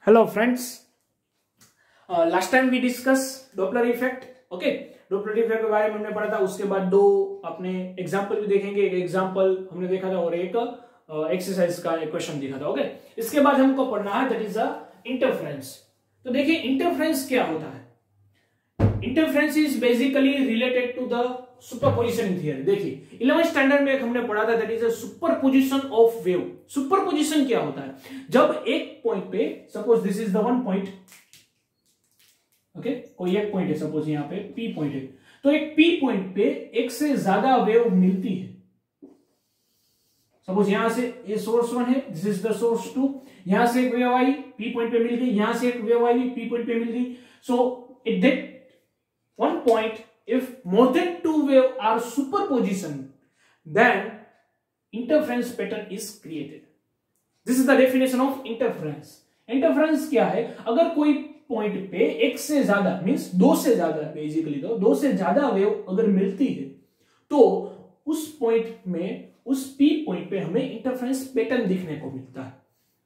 Hello friends, last time we discussed Doppler effect. Okay, Doppler effect के बारे में हमने पढ़ा था। उसके बाद दो अपने एग्जांपल भी देखेंगे। एक एग्जांपल हमने देखा था और एक एक्सरसाइज का एक क्वेश्चन देखा था। ओके, इसके बाद हमको पढ़ना है दैट इज इंटरफेरेंस। तो देखिए इंटरफेरेंस क्या होता है। Interference is basically related to the superposition theory. देखिए 11th स्टैंडर्ड में एक हमने पढ़ा था that is superposition of wave. Superposition क्या होता है, जब एक पॉइंट पे suppose this is the one point, okay, कोई एक पॉइंट है, सपोज यहाँ पे पी पॉइंट है, तो एक पी पॉइंट पे एक से ज्यादा वेव मिलती है। सपोज यहां से ये सोर्स वन है, this is the source two, यहां से एक वेव आई पी पॉइंट पे मिल गई, यहां से एक वेव आई पी पॉइंट पे मिल गई। So it that one point if more than two wave are superposition, then interference pattern is created. This is the definition of interference. Interference क्या है, अगर कोई पॉइंट पे एक से ज्यादा मींस दो से ज्यादा, बेसिकली तो दो से ज्यादा वेव अगर मिलती है तो उस पॉइंट में, उस पी पॉइंट पे हमें इंटरफेरेंस पैटर्न दिखने को मिलता है।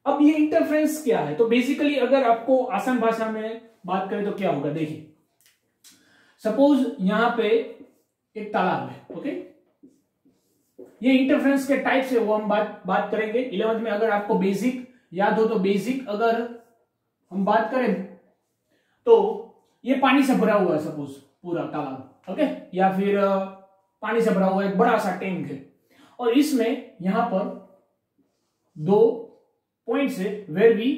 अब ये इंटरफेरेंस क्या है, तो बेसिकली अगर आपको आसान भाषा में बात करें तो क्या होगा। देखिए सपोज यहां पे एक तालाब है, ओके, ये इंटरफेरेंस के टाइप से वो हम बात करेंगे 11th में। अगर आपको बेसिक याद हो तो बेसिक अगर हम बात करें तो ये पानी से भरा हुआ है, सपोज पूरा तालाब, ओके, या फिर पानी से भरा हुआ एक बड़ा सा टैंक है और इसमें यहां पर दो पॉइंट है where B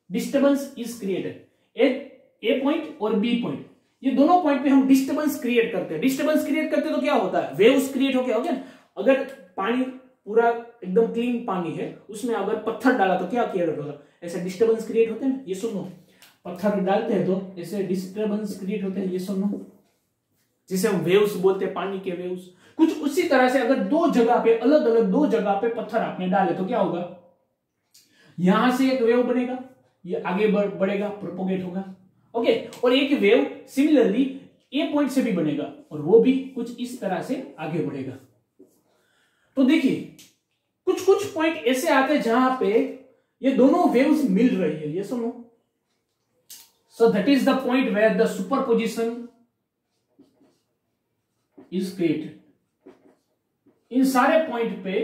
disturbance is created, A point और बी पॉइंट। ये दोनों पॉइंट पे हम डिस्टर्बेंस क्रिएट करते हैं। डिस्टर्बेंस क्रिएट करते तो क्या होता है, वेव्स क्रिएट हो गया, ओके। अगर पानी पूरा एकदम क्लीन पानी है, उसमें अगर पत्थर डाला तो क्या क्रिएट होगा, ऐसे डिस्टर्बेंस क्रिएट होते हैं। ये सुनो, पत्थर डालते हैं तो ऐसे डिस्टर्बेंस क्रिएट होते हैं, ये सुनो, जिसे हम वेव्स बोलते हैं, पानी के वेव्स। कुछ उसी तरह से अगर दो जगह पे, अलग अलग दो जगह पे पत्थर आपने डाले तो क्या होगा, यहां से एक वेव बनेगा, ये आगे बढ़ेगा, प्रोपोगेट होगा, ओके, और एक वेव सिमिलरली ए पॉइंट से भी बनेगा और वो भी कुछ इस तरह से आगे बढ़ेगा। तो देखिए कुछ कुछ पॉइंट ऐसे आते हैं जहां पे ये दोनों वेव्स मिल रही है, ये सुनो। So that is the point where the superposition is created. इन सारे पॉइंट पे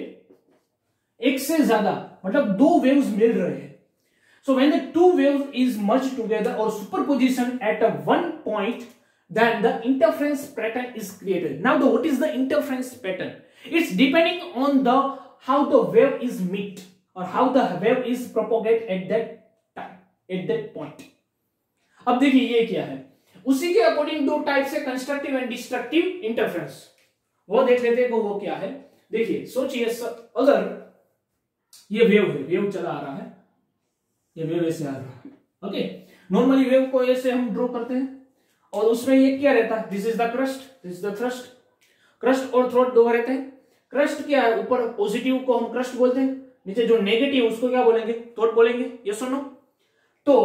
एक से ज्यादा मतलब दो वेव्स मिल रहे हैं। So when the two waves is merged together or superposition at a one point, then the interference pattern is created. Now what is the interference pattern? It's depending on the how the wave is meet or how the wave is propagate at that time, at that point. अब देखिए ये क्या है, उसी के according दो type से constructive and destructive interference वो देख लेते हैं। वो क्या है, देखिए सोचिए अगर ये वेव है, वेव चला आ रहा है, ये वेव ऐसे आ रहा है, ओके। नॉर्मली वेव को ऐसे हम ड्रॉ करते हैं और उसमें ये क्या रहता है, this is the crust, this is the thrust. Crust और थ्रोट दो रहते हैं। क्रस्ट क्या है, ऊपर पॉजिटिव को हम क्रस्ट बोलते हैं, नीचे जो नेगेटिव उसको क्या बोलेंगे, थ्रोट बोलेंगे, ये सुनो। तो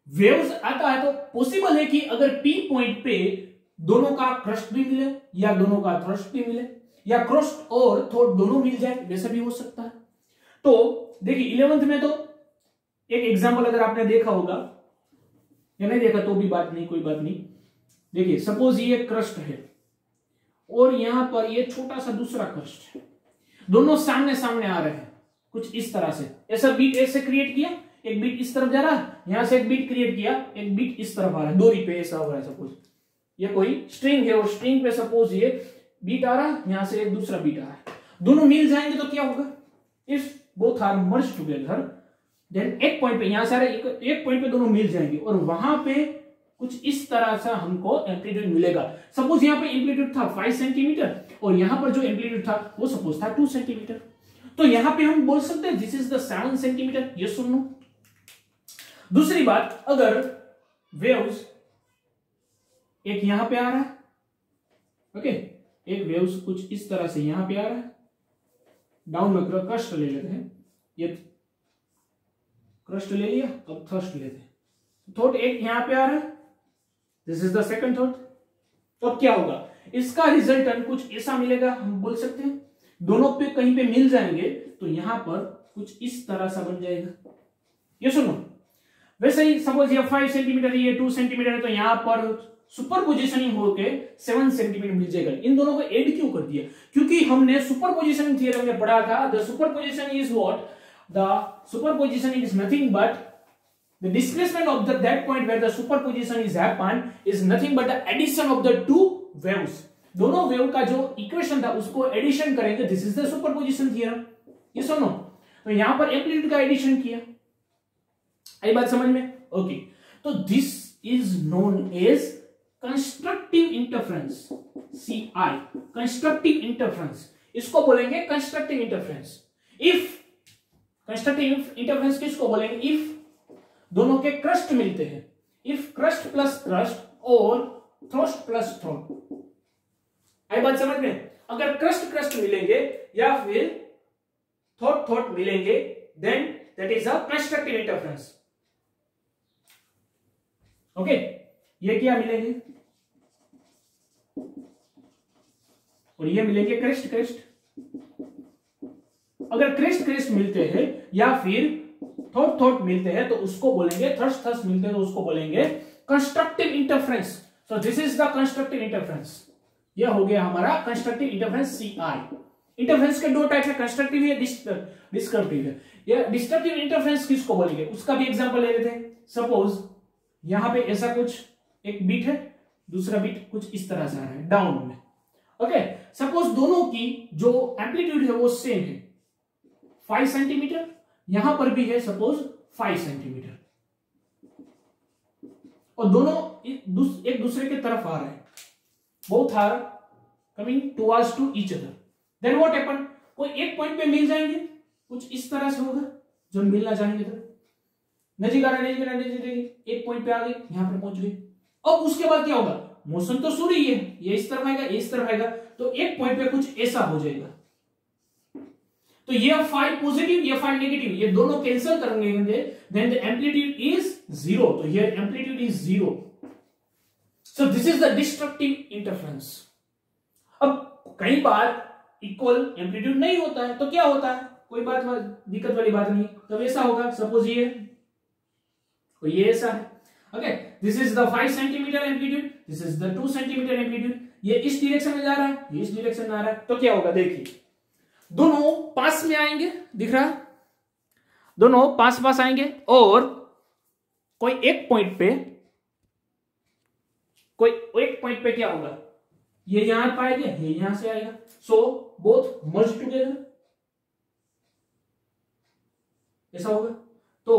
वेव्स आता है तो पॉसिबल है कि अगर पी पॉइंट पे दोनों का क्रस्ट भी मिले या दोनों का थ्रस्ट भी मिले या क्रस्ट और थ्रोट दोनों मिल जाए, वैसा भी हो सकता है। तो देखिए 11th में तो एक एग्जांपल अगर आपने देखा होगा या नहीं देखा तो भी बात नहीं, कोई बात नहीं। देखिए सपोज ये क्रस्ट है और यहां पर ये छोटा सा दूसरा क्रस्ट है, दोनों सामने सामने आ रहे हैं कुछ इस तरह से। ऐसा बीट ऐसे क्रिएट किया, एक बीट इस तरफ जा रहा है, यहां से एक बीट क्रिएट किया, एक बीट इस तरफ आ रहा है, डोरी पे ऐसा हो रहा है। सपोज ये कोई स्ट्रिंग है और स्ट्रिंग पे सपोज ये बीट आ रहा है, यहां से एक दूसरा बीट आ रहा है, दोनों मिल जाएंगे तो क्या होगा, if both are merge together then एक पॉइंट पे, यहां से एक पॉइंट पे दोनों मिल जाएंगे और वहां पे कुछ इस तरह से हमको एम्पलीट्यूड मिलेगा। सपोज यहां पे एम्पलीट्यूड था 5 सेंटीमीटर और यहां पर जो एम्पलीट्यूड था वो सपोज था 2 सेंटीमीटर। तो यहां पे हम बोल सकते हैं दिस इज द 7 सेंटीमीटर, ये सुन लो। दूसरी बात, अगर वेव्स एक यहां पे आ रहा है, ओके, एक वेव्स कुछ इस तरह से यहां पे आ रहा है, डाउन में क्रस्ट ले लेते हैं, ये क्रस्ट ले लिया, अब थ्रस्ट लेते हैं, थ्रोट एक यहां पे आ रहा है, this is the second throat. तो अब क्या होगा, इसका रिजल्टेंट कुछ ऐसा मिलेगा, हम बोल सकते हैं दोनों पे कहीं पे मिल जाएंगे तो यहां पर कुछ इस तरह सा बन जाएगा, ये सुनो। वैसे ही सपोज ये 5 सेंटीमीटर, ये 2 सेंटीमीटर है, तो यहां पर सुपरपोजिशनिंग होके 7 सेंटीमीटर मिल जाएगा। इन दोनों को ऐड क्यों कर दिया? क्योंकि हमने सुपरपोजिशन थ्योरम में पढ़ा था, the superposition is what, the superposition is nothing but the displacement of that point where the superposition is happen is nothing but the addition of the two waves। दोनों wave का जो equation था उसको addition करेंगे, this is the superposition theorem. ये सुनो, तो यहां पर एम्पलीट्यूड का एडिशन किया, आई बात समझ में? ओके, तो this is known as constructive interference, CI, constructive interference, इसको बोलेंगे constructive interference. If constructive interference किसको बोलेंगे? इफ दोनों के क्रस्ट मिलते हैं, इफ क्रस्ट प्लस क्रस्ट और थ्रोस्ट प्लस थ्रोट, आई बात समझ में? अगर क्रस्ट क्रस्ट मिलेंगे या फिर थ्रोट थ्रोट मिलेंगे, then that is a constructive interference. Okay, ये क्या मिलेंगे और ये मिलेंगे क्रेस्ट क्रेस्ट। अगर क्रेस्ट क्रेस्ट मिलते हैं या फिर थ्रोट थ्रोट मिलते हैं तो उसको बोलेंगे, थ्रस्ट थ्रस्ट मिलते हैं तो उसको बोलेंगे constructive interference. So this is the constructive interference. यह हो गया हमारा कंस्ट्रक्टिव इंटरफेरेंस CI। इंटरफेरेंस के दो टाइप है, कंस्ट्रक्टिव है, डिस्ट्रक्टिव है। यह डिस्ट्रक्टिव इंटरफेरेंस किसको बोलेंगे उसका भी एग्जांपल ले लेते हैं। सपोज यहां पे ऐसा कुछ एक बीट है, दूसरा बीट कुछ इस तरह से आ रहा है डाउन में। ओके, सपोज दोनों की जो एम्पलीट्यूड है वो सेम है, 5 सेंटीमीटर, यहां पर भी है सपोज 5 सेंटीमीटर, और दोनों एक दूसरे के तरफ आ रहे हैं, both are coming towards to each other. Then what happen, कोई एक पॉइंट पे मिल जाएंगे, कुछ इस तरह से होगा, जब मिलना चाहेंगे तो नजीक आ रहा है, एक पॉइंट पे आ गए, यहां पर पहुंच गए। अब उसके बाद क्या होगा, मोशन तो शुरू ही है, ये इस तरफ आएगा, ये इस तरफ आएगा, तो एक पॉइंट पे कुछ ऐसा हो जाएगा। तो ये 5 पॉजिटिव, ये 5 नेगेटिव, ये दोनों कैंसिल करेंगे, देन द एम्पलीट्यूड इज 0। तो here amplitude is 0। So this is the destructive interference. अब कई बार इक्वल एम्पलीट्यूड नहीं होता है, तो क्या होता है, कोई दिक्कत वाली बात नहीं। तब ऐसा होगा, सपोज ये ऐसा है, okay, this is the 5 centimetre amplitude, this is the 2 centimetre amplitude, ये इस डायरेक्शन में जा रहा है, ये इस डायरेक्शन में आ रहा है, तो क्या होगा, देखिए दोनों पास में आएंगे, दिख रहा, दोनों पास पास आएंगे, और कोई एक पॉइंट पे क्या होगा, ये यहां पाएगा, ये यहां से आएगा, सो बोथ मर्ज टुगेदर, ऐसा होगा। तो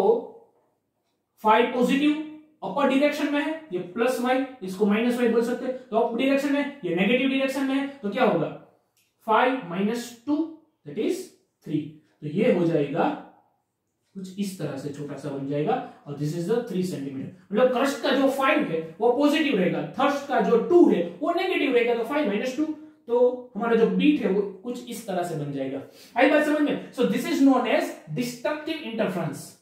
5 पॉजिटिव अपर डायरेक्शन में है, ये प्लस वाई, इसको माइनस वाई बोल सकते हैं, तो अप डायरेक्शन में, ये नेगेटिव डायरेक्शन में है, तो क्या होगा, 5 - 2 दैट इज 3। तो ये हो जाएगा कुछ इस तरह से, छोटा सा बन जाएगा, और दिस इज द 3 सेंटीमीटर। मतलब क्रस्ट का जो 5 है वो पॉजिटिव रहेगा, थर्स्ट का जो 2 है वो नेगेटिव रहेगा, तो 5 - 2, तो हमारा जो बीट है वो कुछ इस तरह से बन जाएगा। आई बात समझ में? So this is known as destructive interference,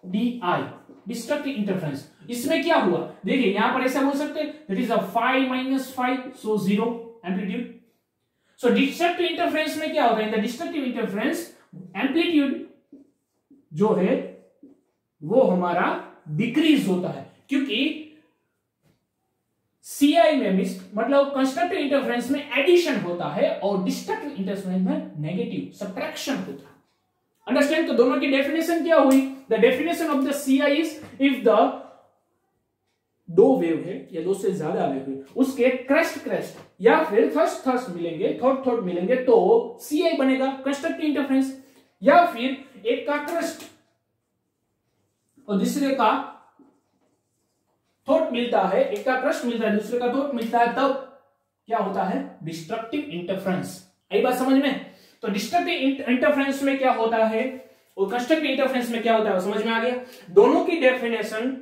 DI, destructive interference. इसमें क्या हुआ, देखिए यहां पर ऐसा बोल सकते हैं, that is 5 - 5, so 0 amplitude. So destructive interference में क्या होता है, in the destructive interference amplitude जो है वो हमारा डिक्रीज होता है, क्योंकि CI में मतलब कंस्ट्रक्टिव इंटरफेरेंस में एडिशन होता है और डिस्ट्रक्टिव इंटरफेरेंस में नेगेटिव सब्ट्रैक्शन होता है। अंडरस्टैंड? तो दोनों की डेफिनेशन क्या हुई, the definition of the CI is if the दो वेव है या दो से ज्यादा वेव है, उसके क्रस्ट या फिर थ्रस्ट मिलेंगे, थ्रोट मिलेंगे, तो CI बनेगा कंस्ट्रक्टिव इंटरफेरेंस। या फिर एक का क्रस्ट और दूसरे का थ्रोट मिलता है, एक का क्रस्ट मिलता है, दूसरे का थ्रोट मिलता है, तब क्या होता है, डिस्ट्रक्टिव इंटरफेरेंस। आई बात समझ में? तो डिस्ट्रक्टिव इंटरफेरेंस में क्या होता है और कंस्ट्रक्टिव इंटरफेरेंस में क्या होता है, समझ में आ गया? दोनों की डेफिनेशन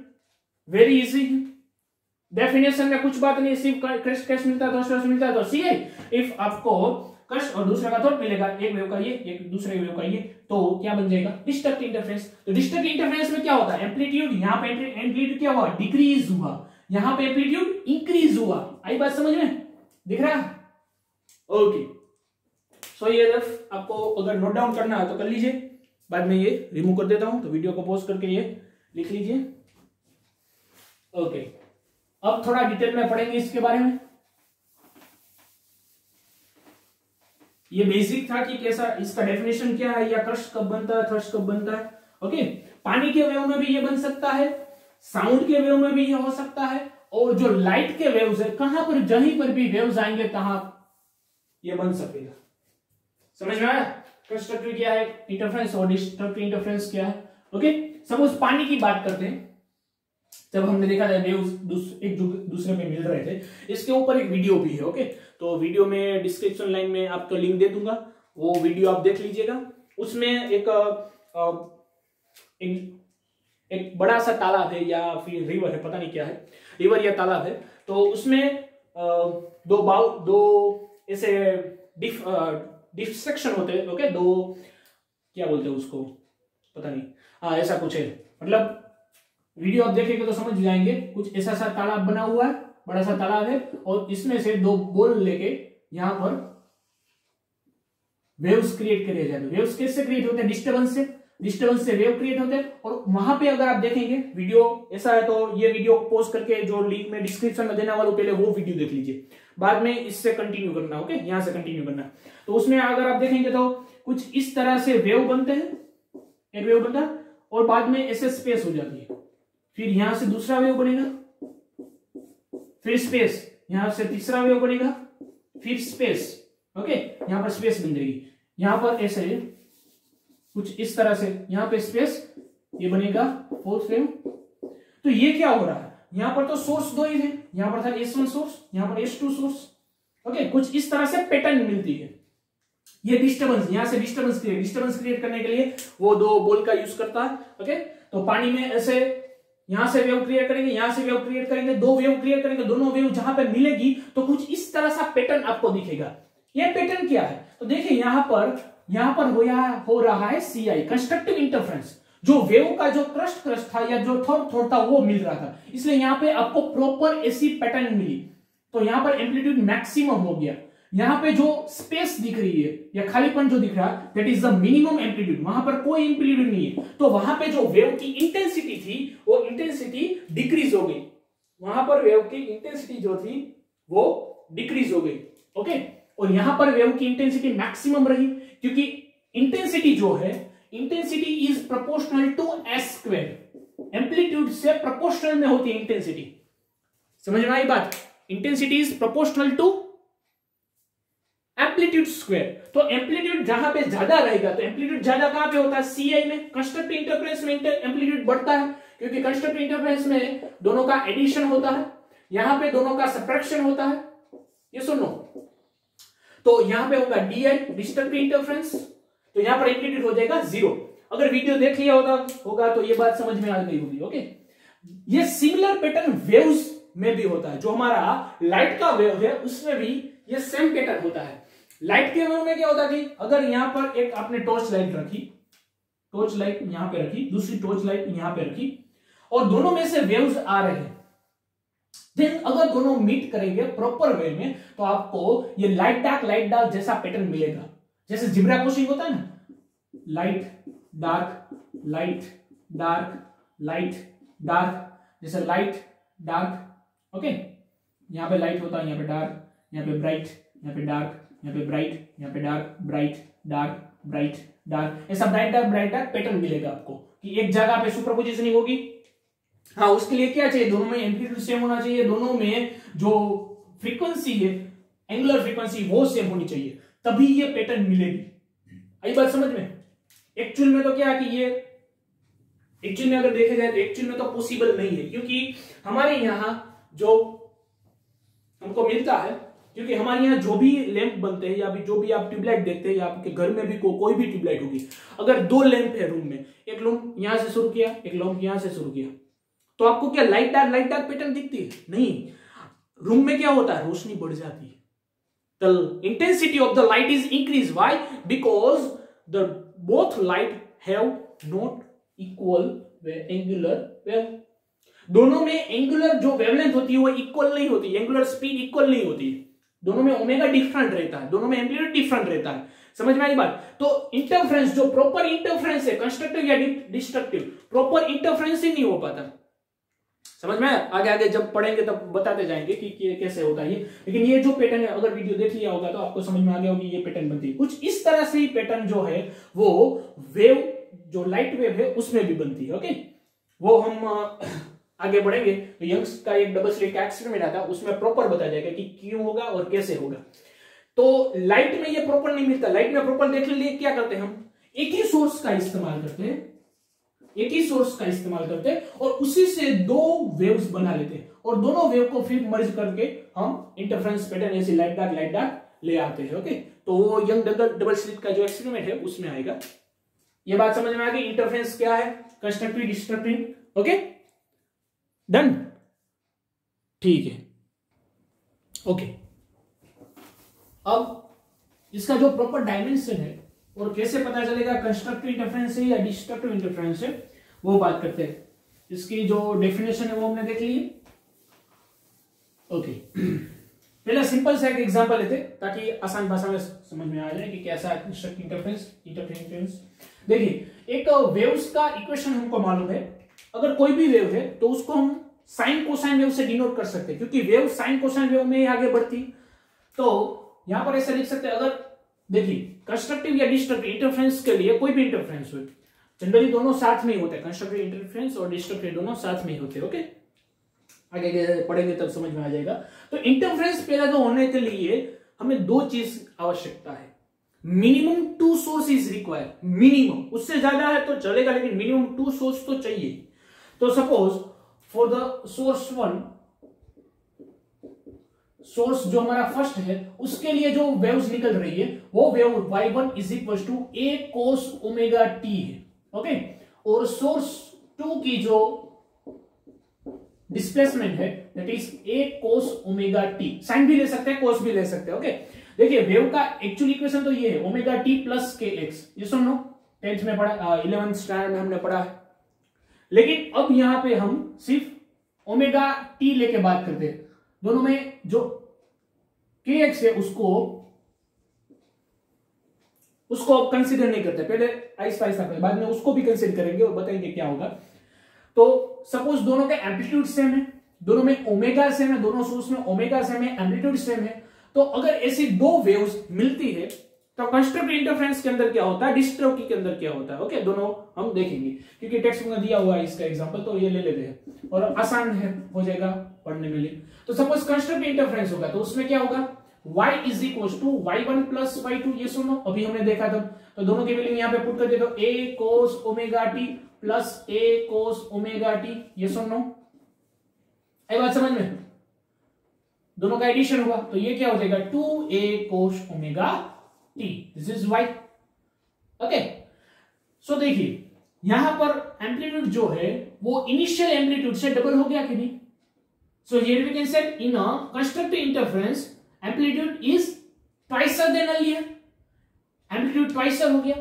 वेरी इजी है, डेफिनेशन में कुछ बात नहीं, सिर्फ क्रस्ट मिलता है, थ्रस्ट मिलता है, तो CI इफ आपको क्रस्ट और दूसरा का थ्रोट मिलेगा, एक वेव का ये, एक दूसरे वेव का ये, तो क्या बन जाएगा, डिस्ट्रक्टिव इंटरफेरेंस। तो डिस्ट्रक्टिव इंटरफेरेंस में क्या होता है, एम्पलीट्यूड, यहां पे एम्पलीट्यूड क्या हुआ, डिक्रीज हुआ, यहां पे एम्पलीट्यूड इंक्रीज हुआ। आई बात समझ में? दिख रहा है? ओके, सो ये आपको अगर नोट डाउन करना है तो कर लीजिए, बाद में ये रिमूव कर देता हूं, तो वीडियो को पॉज करके ये लिख लीजिए। ओके, अब थोड़ा डिटेल में पढ़ेंगे इसके बारे में। ये बेसिक था कि कैसा इसका डेफिनेशन क्या है, या क्रस्ट कब बनता है, थ्रस्ट कब बनता है। ओके, पानी के वेव में भी ये बन सकता है, साउंड के वेव में भी ये हो सकता है, और जो लाइट के वेव्स है कहां पर जहीं पर भी वेव्स आएंगे तहां ये बन सकेगा। समझ में आया कंस्ट्रक्टिव क्या है, इंटरफेरेंस, और डिस्ट्रक्टिव इंटरफेरेंस क्या है। ओके, सपोज पानी की बात करते हैं, जब हमने देखा था वेव्स एक दूसरे में मिल रहे थे, इसके ऊपर एक वीडियो भी है। ओके, तो वीडियो में डिस्क्रिप्शन लाइन में आपको लिंक दे दूंगा, वो वीडियो आप देख लीजिएगा। उसमें एक बड़ा सा तालाब है या फिर रिवर है, पता नहीं क्या है, रिवर या तालाब है। तो उसमें दो ऐसे डिफ्रेक्शन होते हैं। ओके, दो क्या बोलते हैं उसको, पता नहीं, हाँ ऐसा कुछ है। मतलब वीडियो आप देखेंगे तो समझ जाएंगे, कुछ ऐसा सा तालाब बना हुआ है, बड़ा सा तालाब है, और इसमें से दो बॉल लेके यहां पर वेव्स क्रिएट करे जाते हैं। वेव्स कैसे क्रिएट होते हैं, डिस्टर्बेंस से वेव क्रिएट होते हैं। और वहां पे अगर आप देखेंगे वीडियो ऐसा है तो ये वीडियो पोस्ट करके जो लिंक में डिस्क्रिप्शन में देने वाला हूं, पहले वो वीडियो देख लीजिए, बाद में इससे कंटिन्यू करना। ओके, यहां से कंटिन्यू करना। तो उसमें अगर आप देखेंगे तो कुछ इस तरह से वेव बनते हैं, एक वेव बनता है और बाद में ऐसे स्पेस हो जाती है, फिर यहां से दूसरा वेव बनेगा, फिर स्पेस, यहां से तीसरा वेव बनेगा, फिर स्पेस। ओके, यहां पर स्पेस बन जाएगी, यहां पर ऐसे कुछ इस तरह से, यहां पे स्पेस, ये बनेगा फोर्थ वेव। तो ये क्या हो रहा है, यहां पर तो सोर्स दो ही है, यहां पर था S1 सोर्स, यहां पर S2 सोर्स। ओके, कुछ इस तरह से पैटर्न मिलती है। ये डिस्टर्बेंस, यहां से डिस्टर्बेंस क्रिएट करने के लिए वो दो बोल का यूज करता है। ओके, तो पानी में ऐसे यहां से वेव क्रिएट करेंगे, यहां से वेव क्रिएट करेंगे, दो वेव क्रिएट करेंगे, दोनों वेव जहां पे मिलेगी तो कुछ इस तरह सा पैटर्न आपको दिखेगा। ये पैटर्न क्या है, तो देखिए यहां पर हो रहा है CI, कंस्ट्रक्टिव इंटरफेरेंस। जो वेव का जो क्रस्ट था या जो थोड़ था वो मिल रहा था, इसलिए यहां पे आपको प्रॉपर ऐसी पैटर्न मिली। तो यहां पर एम्पलीट्यूड मैक्सिमम हो गया। यहां पे जो स्पेस दिख रही है या खालीपन जो दिख रहा है, that is the minimum amplitude, वहां पर कोई एम्पलीट्यूड नहीं है। तो वहां पे जो वेव की इंटेंसिटी थी वो इंटेंसिटी डिक्रीज हो गई, वहां पर वेव की इंटेंसिटी जो थी वो डिक्रीज हो गई। ओके, और यहां पर वेव की इंटेंसिटी मैक्सिमम रही, क्योंकि इंटेंसिटी जो है, intensity is proportional to as square, amplitude से प्रोपोर्शनल में होती है इंटेंसिटी। समझ में आई बात, intensity is proportional to amplitude square. तो एम्पलीट्यूड जहां पे ज्यादा रहेगा, तो एम्पलीट्यूड ज्यादा कहां पे होता है, CI में। कंस्ट्रक्टिव इंटरफेरेंस में एम्पलीट्यूड बढ़ता है, क्योंकि कंस्ट्रक्टिव इंटरफेरेंस में दोनों का एडिशन होता है, यहां पे दोनों का सब्ट्रैक्शन होता है। ये सुनो, तो यहां पे होगा DI, डिस्ट्रक्टिव इंटरफेरेंस, तो यहां पर एम्पलीट्यूड हो जाएगा 0। अगर वीडियो देख लिया होगा तो ये बात समझ में आ गई होगी। ओके, ये सिमिलर पैटर्न वेव्स में भी होता है। जो हमारा लाइट का वेव है उसमें भी ये सेम पैटर्न होता है। लाइट के वेव में क्या होता है, अगर यहां पर एक आपने टॉर्च लाइट रखी, टॉर्च लाइट यहां पे रखी, दूसरी टॉर्च लाइट यहां पे रखी, और दोनों में से वेव्स आ रहे हैं, देन अगर दोनों मीट करेंगे प्रॉपर वे में तो आपको ये लाइट डार्क जैसा पैटर्न मिलेगा। जैसे जिब्रा क्रॉसिंग होता है ना, लाइट डार्क लाइट डार्क, जैसे लाइट डार्क। ओके, यहां पे लाइट होता है, यहां पे डार्क, यहां पे ब्राइट, यहां पे डार्क, यहां पे ब्राइट, यहां पे dark, bright dark, bright dark, ऐसा ब्राइट डार्क पैटर्न मिलेगा आपको कि एक जगह पे सुपरपोजिशनिंग होगी। हाँ, उसके लिए क्या चाहिए, दोनों में एम्पलीट्यूड सेम होना चाहिए, दोनों में जो फ्रीक्वेंसी है, एंगुलर फ्रीक्वेंसी, वो सेम होनी चाहिए, तभी ये पैटर्न मिलेगी। आई बात समझ में। एक्चुअल में तो क्या है कि ये एक्चुअल में अगर देखा जाए तो एक्चुअल में तो पॉसिबल नहीं है, क्योंकि हमारे यहां जो हमको मिलता है, क्योंकि हमारे यहाँ जो भी लैंप बनते हैं या भी जो भी आप ट्यूबलाइट देखते हैं, या आपके घर में भी कोई भी ट्यूबलाइट होगी, अगर दो लैंप है रूम में, एक लैंप यहां से शुरू किया, एक लैंप यहां से शुरू किया, तो आपको क्या लाइट डार्क पैटर्न दिखती है? नहीं, रूम में क्या होता है, रोशनी बढ़ जाती है। The intensity of the light is increase, why? Because the both light have not equal angular wave. दोनों में एंगुलर जो वेवलेंथ होती है वो इक्वल नहीं होती, एंगुलर स्पीड इक्वल नहीं होती, दोनों में ओमेगा डिफरेंट रहता है, दोनों में एम्पलीट्यूड डिफरेंट रहता है। समझ में आई बात? तो इंटरफेरेंस, जो प्रॉपर इंटरफेरेंस है, कंस्ट्रक्टिव या डिस्ट्रक्टिव, प्रॉपर इंटरफेरेंस ही नहीं हो पाता। समझ में आगे आगे जब पढ़ेंगे तब बताते जाएंगे कि कैसे होता है ये। लेकिन ये जो पैटर्न है, अगर वीडियो देख लिया होगा तो आपको समझ में आ गया होगी ये पैटर्न बनती है। कुछ इस तरह से ही पैटर्न जो है वो वेव, जो लाइट वेव है उसमें भी बनती है। ओके, वो हम आगे बढ़ेंगे तो यंग्स का एक डबल स्लिट का एक्सपेरिमेंट आता है, उसमें प्रॉपर बताया जाएगा कि क्यों होगा और कैसे होगा। तो लाइट में ये प्रॉपर नहीं मिलता। लाइट में प्रॉपर देखने के लिए क्या करते हैं हम, एक ही सोर्स का इस्तेमाल करते हैं, एक ही सोर्स का इस्तेमाल करते हैं और उसी से दो वेव्स बना लेते हैं और दोनों वेव को फिर मर्ज करके हम इंटरफेरेंस पैटर्न ऐसे लाइट डार्क ले आते हैं। ओके, तो वो यंग डबल स्लिट का जो एक्सपेरिमेंट है उसमें आएगा। ये बात समझ में आ गई, इंटरफेरेंस क्या है, कंस्ट्रक्टिव डिस्ट्रक्टिव। ओके डन, ठीक है। ओके, अब इसका जो प्रॉपर डायमेंशन है और कैसे पता चलेगा कंस्ट्रक्टिव इंटरफेरेंस है या डिस्ट्रक्टिव इंटरफेरेंस है, वो बात करते हैं। इसकी जो डेफिनेशन है वो हमने देख ली। ओके, पहला सिंपल सा एक एग्जांपल लेते ताकि आसान भाषा में समझ में आ जाए कि कैसा है कंस्ट्रक्टिव इंटरफेरेंस। देखिए, एक वेव्स का इक्वेशन हमको मालूम है। अगर कोई भी वेव है तो उसको हम साइन कोसाइन वेव से डिनोट कर सकते हैं, क्योंकि वेव साइन कोसाइन वेव में ही आगे बढ़ती। तो यहां पर ऐसे लिख सकते हैं, अगर देखिए कंस्ट्रक्टिव या डिस्ट्रक्टिव इंटरफेरेंस के लिए कोई भी इंटरफेरेंस हो, जनरली दोनों साथ में ही होते हैं, कंस्ट्रक्टिव इंटरफेरेंस और डिस्ट्रक्टिव दोनों साथ में ही होते हैं। ओके, आगे पढ़ेंगे तब समझ में आ जाएगा। तो इंटरफेरेंस पहला जो होने के लिए हमें दो चीज आवश्यकता है। Minimum 2 source is required, minimum, उससे ज्यादा है तो चलेगा लेकिन मिनिमम 2 सोर्स तो चाहिए। तो suppose for the source 1, source जो हमारा फर्स्ट है उसके लिए जो वेव्स निकल रही है वो wave y1 is equal to a cos omega t है। ओके, और सोर्स 2 की जो डिस्प्लेसमेंट है that is a cos omega t, sine भी ले सकते हैं cos भी ले सकते हैं। ओके, देखिए वेव का एक्चुअल इक्वेशन तो ये है ओमेगा t प्लस kx, ये सुन लो 10th में पढ़ा, 11th स्टैंडर्ड में हमने पढ़ा है। लेकिन अब यहां पे हम सिर्फ ओमेगा t लेके बात करते हैं। दोनों में जो kx है उसको अब कंसीडर नहीं करते, पहले आहिस्ता आहिस्ता करें, बाद में उसको भी कंसीडर करेंगे और बताएंगे क्या होगा। तो सपोज दोनों का एम्पलीट्यूड सेम है, दोनों में ओमेगा सेम है, दोनों सोर्स में ओमेगा सेम है, एम्पलीट्यूड सेम है। तो अगर ऐसी दो वेव्स मिलती है तो कंस्ट्रक्टिव इंटरफेरेंस के अंदर क्या होता है, डिस्ट्रक्टिव के अंदर क्या होता है। ओके, दोनों हम देखेंगे क्योंकि टेक्स्ट बुक में दिया हुआ है इसका एग्जांपल, तो ये ले लेते हैं और आसान है, हो जाएगा पढ़ने में लिए। तो सपोज कंस्ट्रक्टिव इंटरफेरेंस होगा तो उसमें क्या होगा, y is equal to y1 plus y2, ये सुनो अभी हमने देखा था। तो दोनों की वैल्यू यहां पे पुट कर दे तो a cos omega t plus a cos omega t, ये सुनो आई बात समझ में, दोनों का एडिशन हुआ तो ये क्या हो जाएगा 2a cos omega t, this is y। Okay, so देखिए यहां पर एम्पलीट्यूड जो है वो इनिशियल एम्पलीट्यूड से डबल हो गया कि नहीं। सो here we can say in a constructive interference amplitude is twice than earlier, amplitude twice हो गया।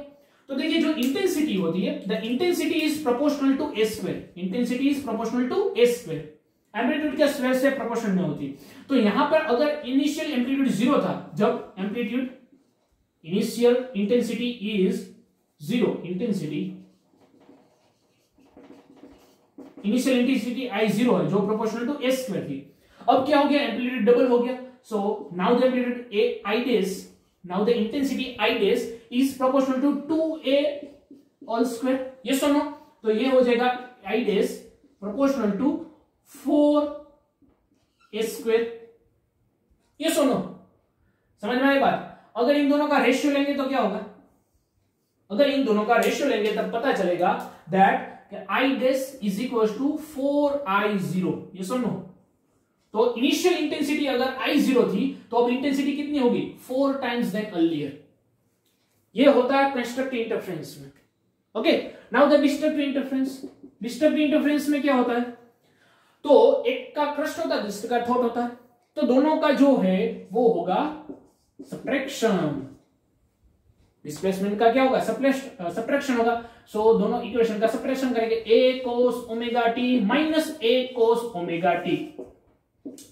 तो देखिए जो इंटेंसिटी होती है, the intensity is proportional to A square, intensity is proportional to A square, amplitude के स्क्वायर से proportion में होती है। तो यहां पर अगर इनिशियल एम्पलीट्यूड 0 था, जब amplitude initial intensity is 0, initial intensity I 0 है जो प्रोपोर्शनल टू ए स्क्वायर थी। अब क्या हो गया, एम्पलीट्यूड डबल हो गया। So now the amplitude I dash, now the intensity I dash is proportional to 2a all square, yes or no? तो ये हो जाएगा I dash proportional to 4a square, yes or no? समझ में आई बात। अगर इन दोनों का रेशियो लेंगे तो क्या होगा, अगर इन दोनों का रेशियो लेंगे तब पता चलेगा that I dash is equals to 4I0, yes or no? तो इनिशियल इंटेंसिटी अगर I0 थी तो अब इंटेंसिटी कितनी होगी, 4 टाइम्स दैट अर्लियर। ये होता है कंस्ट्रक्टिव इंटरफेरेंस में। Okay, now the destructive interference. Destructive interference में क्या होता है, तो एक का क्रस्ट होता है दूसरे का थॉट होता है, तो दोनों का जो है वो होगा सब्ट्रैक्शन। डिस्प्लेसमेंट का क्या होगा, सब्ट्रैक्शन होगा। सो दोनों इक्वेशन का सब्ट्रैक्शन करेंगे, a cos omega t minus a cos omega t,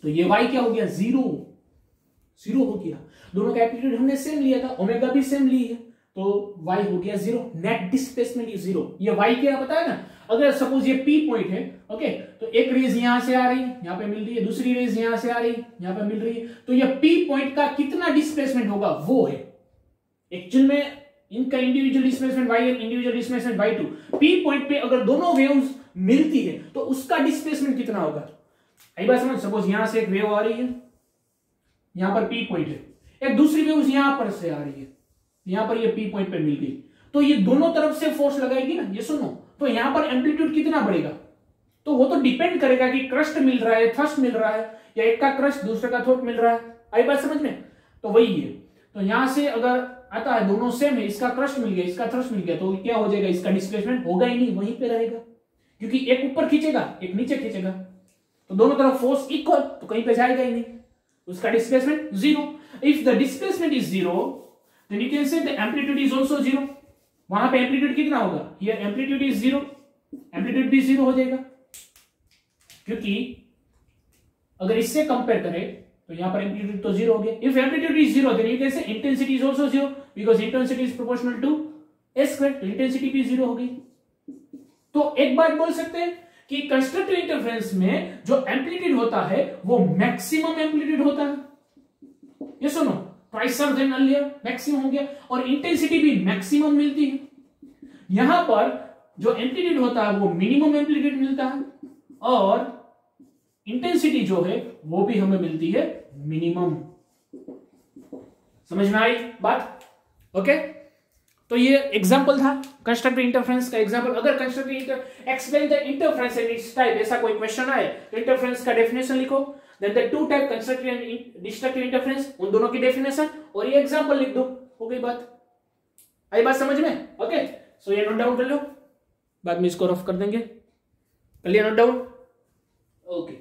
तो ये y क्या हो गया, 0 हो गया। दोनों का एम्पलीट्यूड हमने सेम लिया था, ओमेगा भी सेम ली है, तो y हो गया 0, नेट डिस्प्लेसमेंट इज 0। ये y क्या पता है ना, अगर सपोज ये P पॉइंट है, ओके, तो एक रेज यहां से आ रही है, यहां पे मिल रही है, दूसरी रेज यहां से आ रही है, यहां पे मिल रही है, तो ये P पॉइंट का कितना डिस्प्लेसमेंट होगा वो है एक्चुअल में इनका individual displacement y1, individual displacement y2। P point पे अगर दोनों वेव्स मिलती है तो उसका डिस्प्लेसमेंट कितना होगा। आई बात समझ। सपोज यहां से एक वेव आ रही है, यहां पर P पॉइंट है, एक दूसरी वेव यहां पर से आ रही है, यहां पर ये P पॉइंट पे मिल गई, तो ये दोनों तरफ से फोर्स लगाएगी ना, ये सुनो, तो यहां पर एम्पलीट्यूड कितना बढ़ेगा, तो वो तो डिपेंड करेगा कि क्रस्ट मिल रहा है, थ्रस्ट मिल रहा है, या एक का क्रस्ट दूसरे का थ्रोट मिल रहा है। आई बात समझ में। तो वही है, तो यहां से अगर आता है दोनों सेम है, इसका क्रस्ट मिल गया, इसका थ्रस्ट मिल गया, तो क्या हो जाएगा, इसका डिस्प्लेसमेंट होगा ही नहीं, वहीं पे रहेगा, क्योंकि एक ऊपर खींचेगा एक नीचे खींचेगा, तो दोनों तरफ फोर्स इक्वल, तो कहीं पे जाएगा ही नहीं, उसका displacement zero. If the displacement is zero then you can say the amplitude is also zero. वहां पे एम्पलीट्यूड कितना होगा, here amplitude is zero, amplitude भी जीरो हो जाएगा, क्योंकि अगर इससे कंपेयर करें तो यहां पर एम्पलीट्यूड तो जीरो हो गया। If amplitude is zero then you can say intensity is also zero, because intensity is proportional to a square, तो इंटेंसिटी भी जीरो हो गई। तो एक बात बोल सकते हैं कि कंस्ट्रक्टिव इंटरफेरेंस में जो एम्पलीट्यूड होता है वो मैक्सिमम एम्पलीट्यूड होता है, ये सुनो, ट्वाइसर देन अर्लियर मैक्सिमम हो गया, और इंटेंसिटी भी मैक्सिमम मिलती है। यहां पर जो एम्पलीट्यूड होता है वो मिनिमम एम्पलीट्यूड मिलता है, और इंटेंसिटी जो है वो भी हमें मिलती है मिनिमम। समझ में आई बात, ओके। तो ये एग्जांपल था कंस्ट्रक्टिव इंटरफेरेंस का एग्जांपल। अगर constructive explain the interference and its type, ऐसा कोई क्वेश्चन आए तो इंटरफेरेंस का डेफिनेशन लिखो, then the two type constructive and destructive interference, उन दोनों की डेफिनेशन और ये एग्जांपल लिख दो, हो गई बात। आई बात समझ में, ओके। सो ये नोट डाउन कर लो, बाद में इसको रफ कर देंगे, कर लिया नोट डाउन, ओके।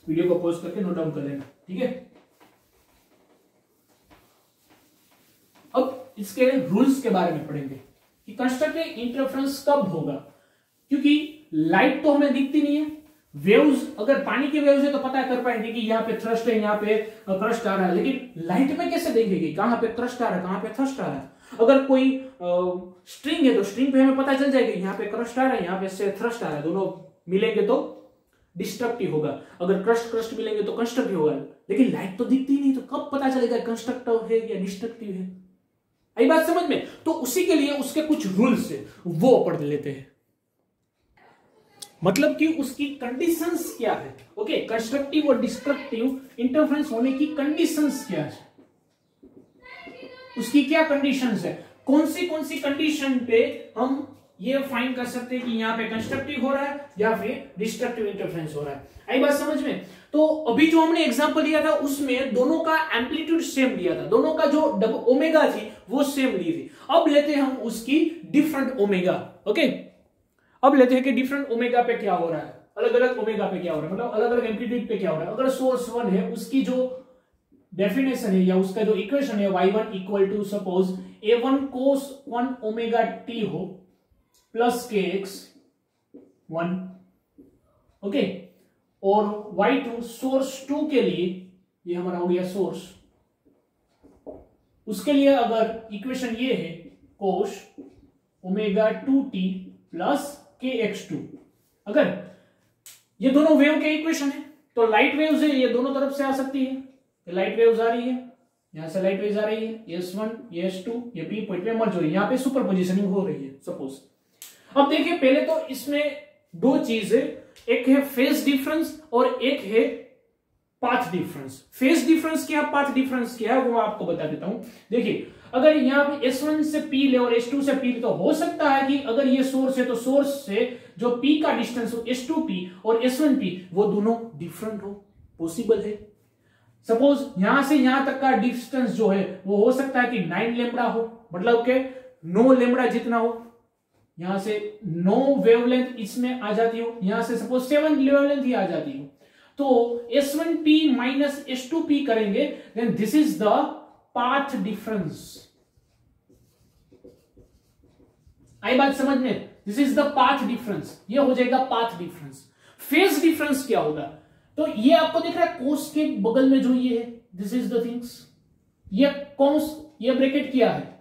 वीडियो को पॉज करके नोट डाउन कर लेना, ठीक है। अब इसके रूल्स के बारे में पढ़ेंगे कि कंस्ट्रक्टिव इंटरफेरेंस कब होगा, क्योंकि लाइट तो हमें दिखती नहीं है, वेव्स अगर पानी की वेव्स है तो पता कर पाएंगे कि यहाँ पे थ्रस्ट है, यहाँ पे थ्रस्ट आ रहा है, लेकिन लाइट में कैसे देखेंगे कहां पे थ्रस्ट आ रहा है, कहां पे थ्रस्ट आ रहा है। अगर कोई स्ट्रिंग है तो स्ट्रिंग पे हमें पता चल जाएगा यहाँ पे क्रस्ट आ रहा है, यहाँ पे से थ्रस्ट आ रहा है, दोनों मिलेंगे तो डिस्ट्रक्टिव होगा, अगर क्रस्ट मिलेंगे तो कंस्ट्रक्टिव होगा। लेकिन लाइट तो दिखती नहीं, तो कब पता चलेगा कंस्ट्रक्टिव है या डिस्ट्रक्टिव है। आई बात समझ में। तो उसी के लिए उसके कुछ रूल्स है, वो पढ़ लेते हैं, मतलब कि उसकी कंडीशंस क्या है। ओके, कंस्ट्रक्टिव और डिस्ट्रक्टिव इंटरफेरेंस होने की कंडीशंस क्या है, उसकी क्या कंडीशंस है, कौन सी कंडीशन पे हम ये फाइंड कर सकते हैं कि यहाँ पे कंस्ट्रक्टिव हो रहा है या फिर डिस्ट्रक्टिव इंटरफेरेंस हो रहा है। आई बात समझ में। तो अभी जो हमने एग्जांपल लिया था उसमें दोनों का एम्पलीट्यूड सेम लिया था, दोनों का जो ओमेगा थी वो सेम ली थी। अब लेते हैं हम उसकी डिफरेंट ओमेगा। ओके, अब लेते हैं कि डिफरेंट ओमेगा पे क्या हो रहा है, अलग अलग ओमेगा पे क्या हो रहा है, मतलब अलग अलग एम्पलीट्यूड पे क्या हो रहा है। अगर सोर्स 1 है उसकी जो डेफिनेशन है या उसका जो इक्वेशन है y1 equal to suppose a1 cos 1 omega t हो प्लस kx 1, ओके, और y2 सोर्स 2 के लिए, ये हमारा हो गया सोर्स, उसके लिए अगर इक्वेशन ये है cos omega 2t plus kx2। अगर ये दोनों वेव के इक्वेशन है तो लाइट वेव्स है, ये दोनों तरफ से आ सकती है, लाइट वेव्स आ रही है, यहां से लाइट वेव्स आ रही है, S1 ये S2 ये P पॉइंट पे मर्ज हो रही है, यहां पे सुपर पोजिशनिंग हो रही है सपोज। अब देखिए पहले तो इसमें दो चीज है, एक है फेज डिफरेंस और एक है पाथ डिफरेंस। फेज डिफरेंस क्या, पाथ डिफरेंस क्या है, वो मैं आपको बता देता हूं। देखिए अगर यहां पे S1 से P ले और S2 से P ले, तो हो सकता है कि अगर ये सोर्स है तो सोर्स से जो P का डिस्टेंस हो S2P और S1P वो दोनों डिफरेंट हो, पॉसिबल है। सपोज यहां से यहां तक का डिस्टेंस जो है वो हो सकता है कि 9 लेम्बडा हो, मतलब के 9 लेम्बडा जितना हो, यहां से 9 वेवलेंथ इसमें आ जाती हो, यहां से सपोज 7 वेवलेंथ ही आ जाती हो, तो S1P माइनस S2P करेंगे, then this is the path difference. आई बात समझ में, this is the path difference, ये हो जाएगा पाथ डिफरेंस। फेज डिफरेंस क्या होगा, तो ये आपको दिख रहा है कोस के बगल में जो ये है, दिस इज द थिंग्स, ये कौस, ये ब्रैकेट क्या है,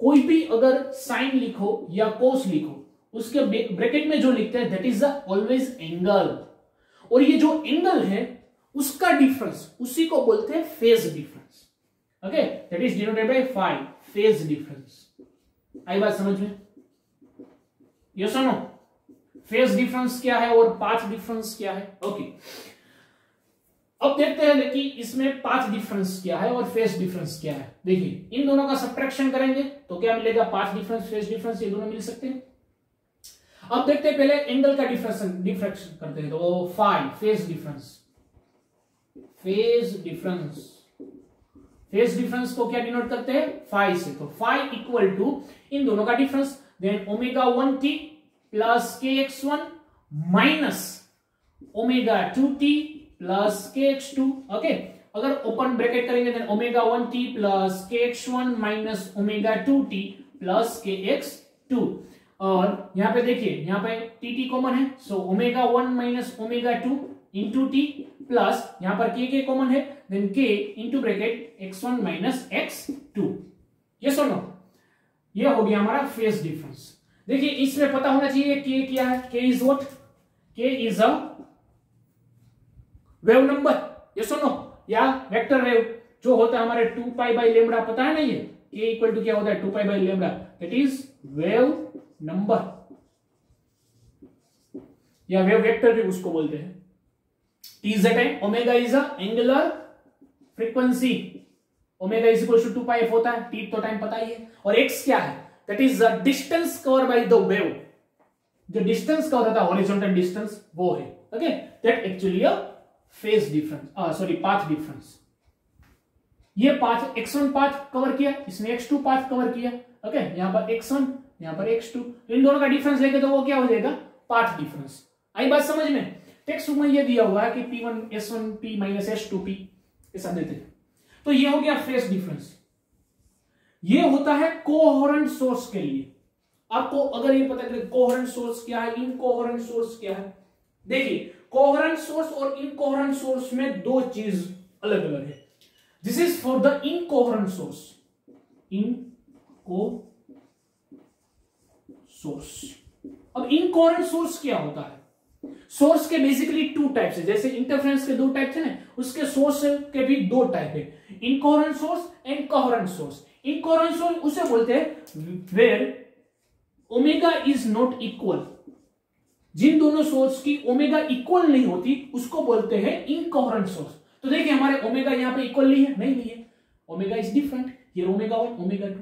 कोई भी अगर साइन लिखो या कोस लिखो, उसके ब्रैकेट में जो लिखते हैं दैट इज ऑलवेज एंगल, और ये जो एंगल है उसका डिफरेंस, उसी को बोलते हैं phase difference. Okay, that is denoted by phi, phase difference. आई बात समझ में? यस और नो? फेज डिफरेंस क्या है और पाथ डिफरेंस क्या है? ओके, अब देखते हैं कि इसमें पाथ डिफरेंस क्या है और फेज डिफरेंस क्या है। देखिए, इन दोनों का सब्ट्रैक्शन करेंगे तो क्या मिलेगा? पाथ डिफरेंस, फेज डिफरेंस, ये दोनों मिल सकते हैं। अब देखते हैं पहले एंगल का डिफरेंस करते हैं, तो phi, phase difference, phase difference, phase difference को क्या डिनोट करते हैं? फाई से। तो फाई इक्वल टू इन दोनों का difference, then omega 1t plus kx1 minus omega 2t plus kx2। Okay, अगर ओपन ब्रैकेट करेंगे then omega 1t plus kx1 minus omega 2t plus kx2। और यहां पे देखिए, यहां पे tt कॉमन है, so omega 1 minus omega 2 into T plus यहां पर k कॉमन है, then k into bracket x1 minus x2। Yes और नो? ये हो गया हमारा फेज डिफरेंस। देखिए, इसमें पता होना चाहिए k क्या है? k is what? k is a wave number. Yes और नो? या वेक्टर वेव जो होता है हमारे 2 पाई बाई लेमडा, पता है ना? ये k इक्वल टू क्या होता है? 2 pi by lambda, that is wave number या वेव वेक्टर भी उसको बोलते हैं। t is the time, omega is a angular frequency, omega is equal to 2 pi f होता है, t तो टाइम पता ही है, और x क्या है? That is the distance cover by the wave, जो डिस्टेंस कवर होता है हॉरिजॉन्टल डिस्टेंस, वो है। Okay, that actually a phase difference, sorry path difference. ये पाथ x1 पाथ कवर किया, इसने x2 पाथ कवर किया। ओके, यहां पर x1, यहां पर x2, इन दोनों का डिफरेंस लेके तो वो क्या हो जाएगा? Path difference. आई बात समझ में? टेक्स्ट में ये दिया हुआ है कि P1 S1 P minus S2P ऐसा देते हैं। तो ये हो गया फेज डिफरेंस। ये होता है कोहेरेंट सोर्स के लिए। आपको अगर ये पता चले कोहेरेंट सोर्स क्या है, इनकोहेरेंट सोर्स क्या है, देखिए कोहेरेंट सोर्स और इनकोहेरेंट सोर्स में दो चीज अलग अलग है। This is for the incoherent source, इनको सोर्स। अब इनकोहेरेंट सोर्स क्या होता है? सोर्स के बेसिकली टू टाइप्स है, जैसे इंटरफेरेंस के दो टाइप थे ना, उसके सोर्स के भी दो टाइप है, incoherent source and coherent source. Incoherent source उसे बोलते हैं where omega is not equal, जिन दोनों सोर्स की ओमेगा इक्वल नहीं होती उसको बोलते हैं इनकोहेरेंट सोर्स। तो देखिए हमारे ओमेगा यहां पे इक्वल नहीं है, नहीं है, omega is different, here omega 1 omega 2।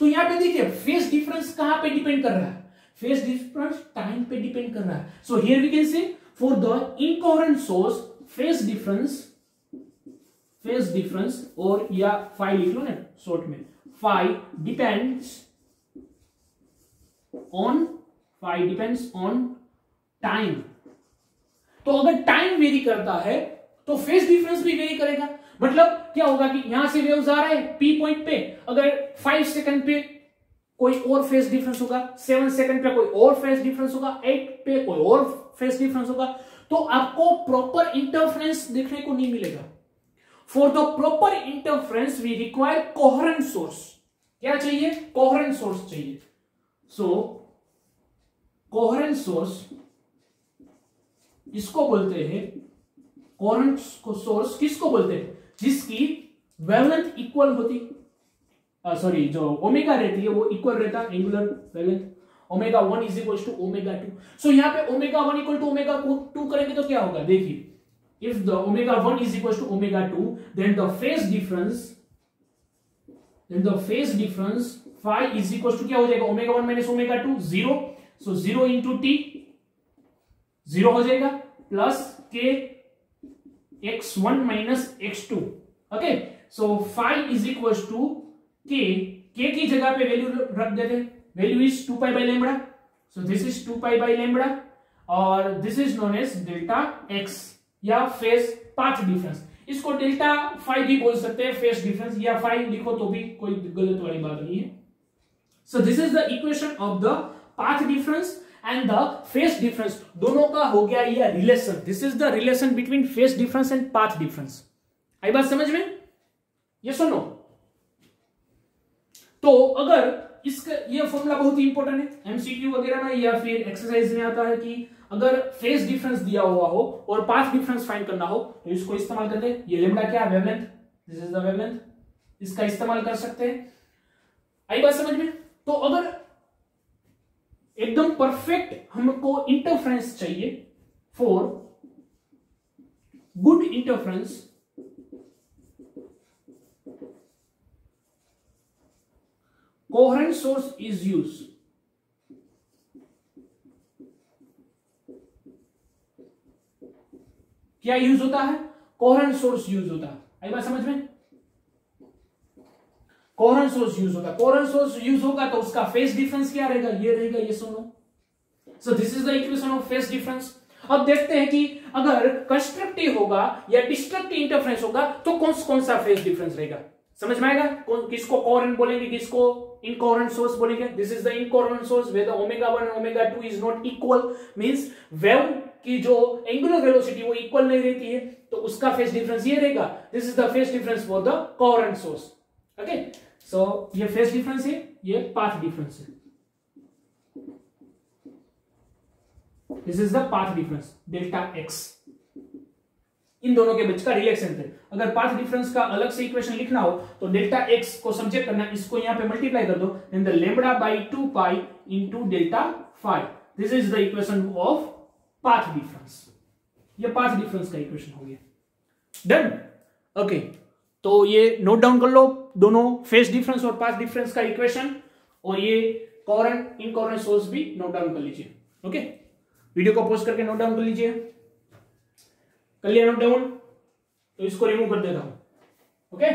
तो यहां पे देखिए फेज डिफरेंस कहां पे डिपेंड कर रहा है? फेज डिफरेंस टाइम पे डिपेंड कर रहा है। So here we can say for the incoherent source phase difference और या फाई लिख लो ना शॉर्ट में, फाई डिपेंड्स ऑन टाइम। तो अगर टाइम वेरी करता है तो फेज डिफरेंस भी वेरी करेगा। मतलब क्या होगा कि यहां से वेव्स आ रहे हैं P पॉइंट पे, अगर 5 सेकंड पे कोई और फेज डिफरेंस होगा, 7 सेकंड पे कोई और फेज डिफरेंस होगा, 8 पे कोई और फेज डिफरेंस होगा, तो आपको प्रॉपर इंटरफेरेंस देखने को नहीं मिलेगा। For the proper interference we require coherent source. क्या चाहिए? कोहेरेंट सोर्स चाहिए। सो कोहेरेंट सोर्स इसको बोलते हैं, कोहेरेंट सोर्स किसको बोलते हैं? जिसकी वेवलेंथ इक्वल होती, सॉरी जो ओमेगा रहती है वो इक्वल रहता angular wavelength, omega 1 is equal to omega 2। So यहां पे ओमेगा 1 इक्वल टू ओमेगा 2 करेंगे तो क्या होगा? देखिए if the omega 1 is equal to omega 2 then the phase difference phi is equal to क्या हो जाएगा? Omega 1 minus omega 2 0। So 0 into T 0 हो जाएगा plus K x1 minus x2। Okay, so phi is equal to K की जगह पे value रख देते हैं, value is 2 pi by lambda, so this is 2 pi by lambda और this is known as delta x या फेज पाथ डिफरेंस। इसको delta phi भी बोल सकते हैं, फेज डिफरेंस, या फाई लिखो तो भी कोई गलत वाली बात नहीं है। So this is the equation of the path difference and the phase difference. दोनों का हो गया ये relation, this is the relation between phase difference and path difference. आई बात समझ में? यस और नो? तो अगर इसका ये फॉर्मूला बहुत ही इंपॉर्टेंट है एमसीक्यू वगैरह में या फिर एक्सरसाइज में आता है कि अगर फेज डिफरेंस दिया हुआ हो और पाथ डिफरेंस फाइंड करना हो तो इसको इस्तेमाल करते हैं। ये लेमडा क्या है, wavelength, this is the wavelength, इसका इस्तेमाल कर सकते हैं। आई बात समझ में? तो अगर एकदम परफेक्ट हमको इंटरफ्रेंस चाहिए for good interference, coherent source is used. क्या यूज होता है? कोहेरेंट सोर्स यूज होता है। आई बात समझ में? कोहेरेंट सोर्स यूज होता है। कोहेरेंट सोर्स यूज होगा तो उसका फेज डिफरेंस क्या रहेगा? ये रहेगा, ये सुनो। सो this is the equation of phase difference. अब देखते हैं कि अगर कंस्ट्रक्टिव होगा या डिस्ट्रक्टिव इंटरफेरेंस होगा तो कौन सा फेज डिफरेंस रहेगा। समझ में आएगा? किसको कोहेरेंट बोलेंगे, किसको इनकोहेरेंट सोर्स बोलेंगे। This is the incoherent source where the omega 1 and omega 2 is not equal, means wave की जो एंगुलर वेलोसिटी वो इक्वल नहीं रहती है, तो उसका फेज डिफरेंस ये रहेगा। This is the phase difference for the coherent source. Okay, so ये फेज डिफरेंस है, ये पाथ डिफरेंस है। This is the path difference delta x. इन दोनों के बीच का रिलेशन थे। अगर पाथ डिफरेंस का अलग से इक्वेशन लिखना हो तो डेल्टा एक्स को सब्जेक्ट करना, इसको यहां पे मल्टीप्लाई कर दो, then the lambda by 2 pi into delta phi. This is the equation of path difference. ये पाथ डिफरेंस का इक्वेशन हो गया। डन। ओके, तो ये नोट डाउन कर लो दोनों फेज डिफरेंस और पाथ डिफरेंस का इक्वेशन, और ये कोहेरेंट इनकोहेरेंट सोर्स भी नोट डाउन कर लीजिए। ओके, वीडियो को पॉज करके नोट डाउन कर लीजिए। कर लिया नोट डाउन? तो इसको रिमूव कर देता हूं। ओके,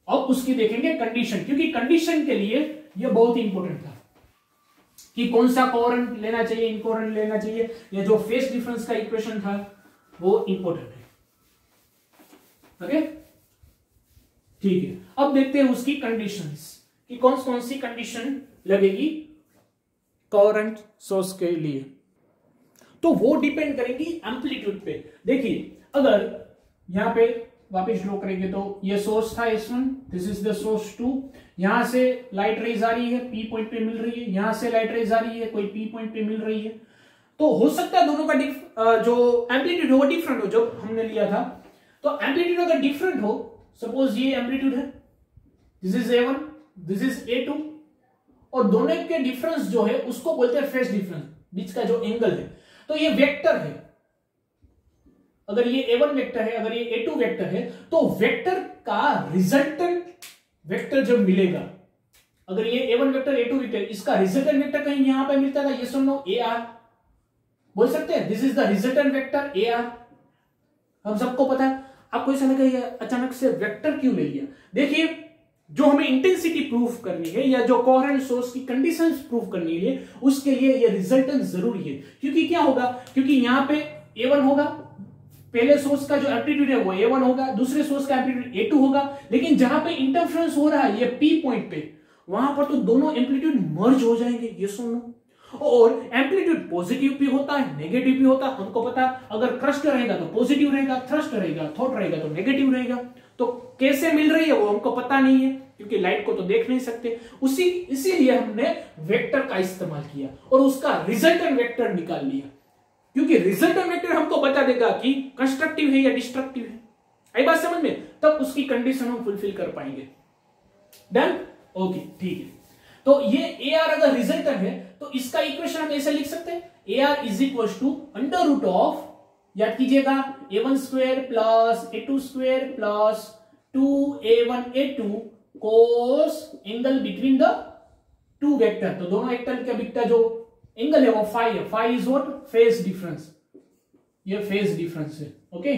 अब उसकी देखेंगे कंडीशन, क्योंकि कंडीशन के लिए यह बहुत ही इंपॉर्टेंट था कि कौन सा कोहेरेंट लेना चाहिए, इनकोहेरेंट लेना चाहिए, या जो फेज डिफरेंस का इक्वेशन था वो इंपॉर्टेंट है। ओके, ठीक है। अब देखते हैं उसकी कंडीशंस कि कौन सी कंडीशन लगेगी कोहेरेंट सोर्स के लिए। तो वो डिपेंड करेगी एम्पलीट्यूड पे। देखिए, अगर यहां पे वापस ड्रॉ करेंगे तो ये सोर्स था S1, this is the source 2, यहां से लाइट रेज आ रही है, P पॉइंट पे मिल रही है, यहां से लाइट रेज आ रही है, कोई P पॉइंट पे मिल रही है। तो हो सकता है दोनों का जो एम्पलीट्यूड हो वो डिफरेंट हो, जो हमने लिया था। तो एम्पलीट्यूड अगर डिफरेंट हो, सपोज ये एम्पलीट्यूड है, this is A1, this is A2, और दोनों के डिफरेंस जो है उसको बोलते हैं फेज डिफरेंस, बीच का जो एंगल है। तो ये वेक्टर है, अगर ये A1 वेक्टर है, अगर ये A2 वेक्टर है, तो वेक्टर का रिजल्टेंट वेक्टर जब मिलेगा, अगर ये A1 वेक्टर A2 वेक्टर, इसका रिजल्टेंट वेक्टर कहीं यहां पे मिलता था, ये सुनो AR बोल सकते हैं, this is the resultant vector AR। हम सबको पता है। आपको ऐसा लगा ये अचानक से वेक्टर क्यों ले लिया? देखिए, जो हमें इंटेंसिटी प्रूफ करनी है या जो कोहेरेंट सोर्स की कंडीशंस प्रूफ करनी है, उसके लिए ये रिजल्टेंट जरूरी है। क्योंकि क्या होगा, क्योंकि यहां पे A1 होगा, पहले सोर्स का जो एम्पलीट्यूड है वो A1 होगा, दूसरे सोर्स का एम्पलीट्यूड A2 होगा, लेकिन जहां पे इंटरफेरेंस हो रहा है ये P पॉइंट पे, वहां पर तो दोनों एम्पलीट्यूड मर्ज हो जाएंगे। ये सुनो, और एम्पलीट्यूड पॉजिटिव भी होता है, नेगेटिव भी होता है। हमको पता है, अगर क्रस्ट रहेगा तो पॉजिटिव रहेगा, थ्रस्ट रहेगा, थॉट रहेगा तो नेगेटिव रहेगा। तो कैसे मिल रही है वो हमको पता नहीं है, क्योंकि लाइट को तो देख नहीं सकते। इसीलिए हमने वेक्टर का इस्तेमाल किया और उसका रिजल्टेंट वेक्टर निकाल लिया, क्योंकि रिजल्टेंट वेक्टर हमको बता देगा कि कंस्ट्रक्टिव है या डिस्ट्रक्टिव है। आई बात समझ में? तब उसकी कंडीशन हम फुलफिल कर पाएंगे। डन। ओके, ठीक है। तो ये AR अगर रिजल्टेंट है तो इसका इक्वेशन हम ऐसे लिख सकते हैं, AR is equal to under root of, याद कीजिएगा, A1 square plus A2 square plus 2A1 A2 cos angle between the two vector. तो दोनों वेक्टर के बीच का जो एंगल है वो फाई है। Phi is what? Phase difference. ये फेज डिफरेंस है। ओके,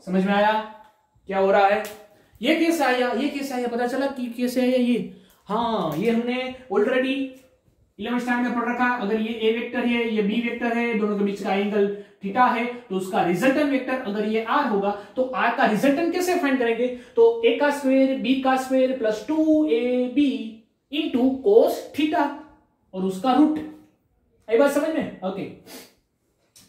समझ में आया क्या हो रहा है? ये कैसे आया, ये कैसे आया, पता चला कि कैसे आया ये? हाँ, ये हमने ऑलरेडी 11th स्टैंडर्ड में पढ़ रखा। अगर ये A वेक्टर है, ये B वेक्टर है, दोनों के बीच का एंगल थीटा है, तो उसका रिजल्टेंट वेक्टर अगर ये R होगा तो R का रिजल्टेंट कैसे फाइंड करेंगे? तो A का स्क्वायर B का square plus 2AB into cos theta और उसका रूट। आई बात समझ में? ओके,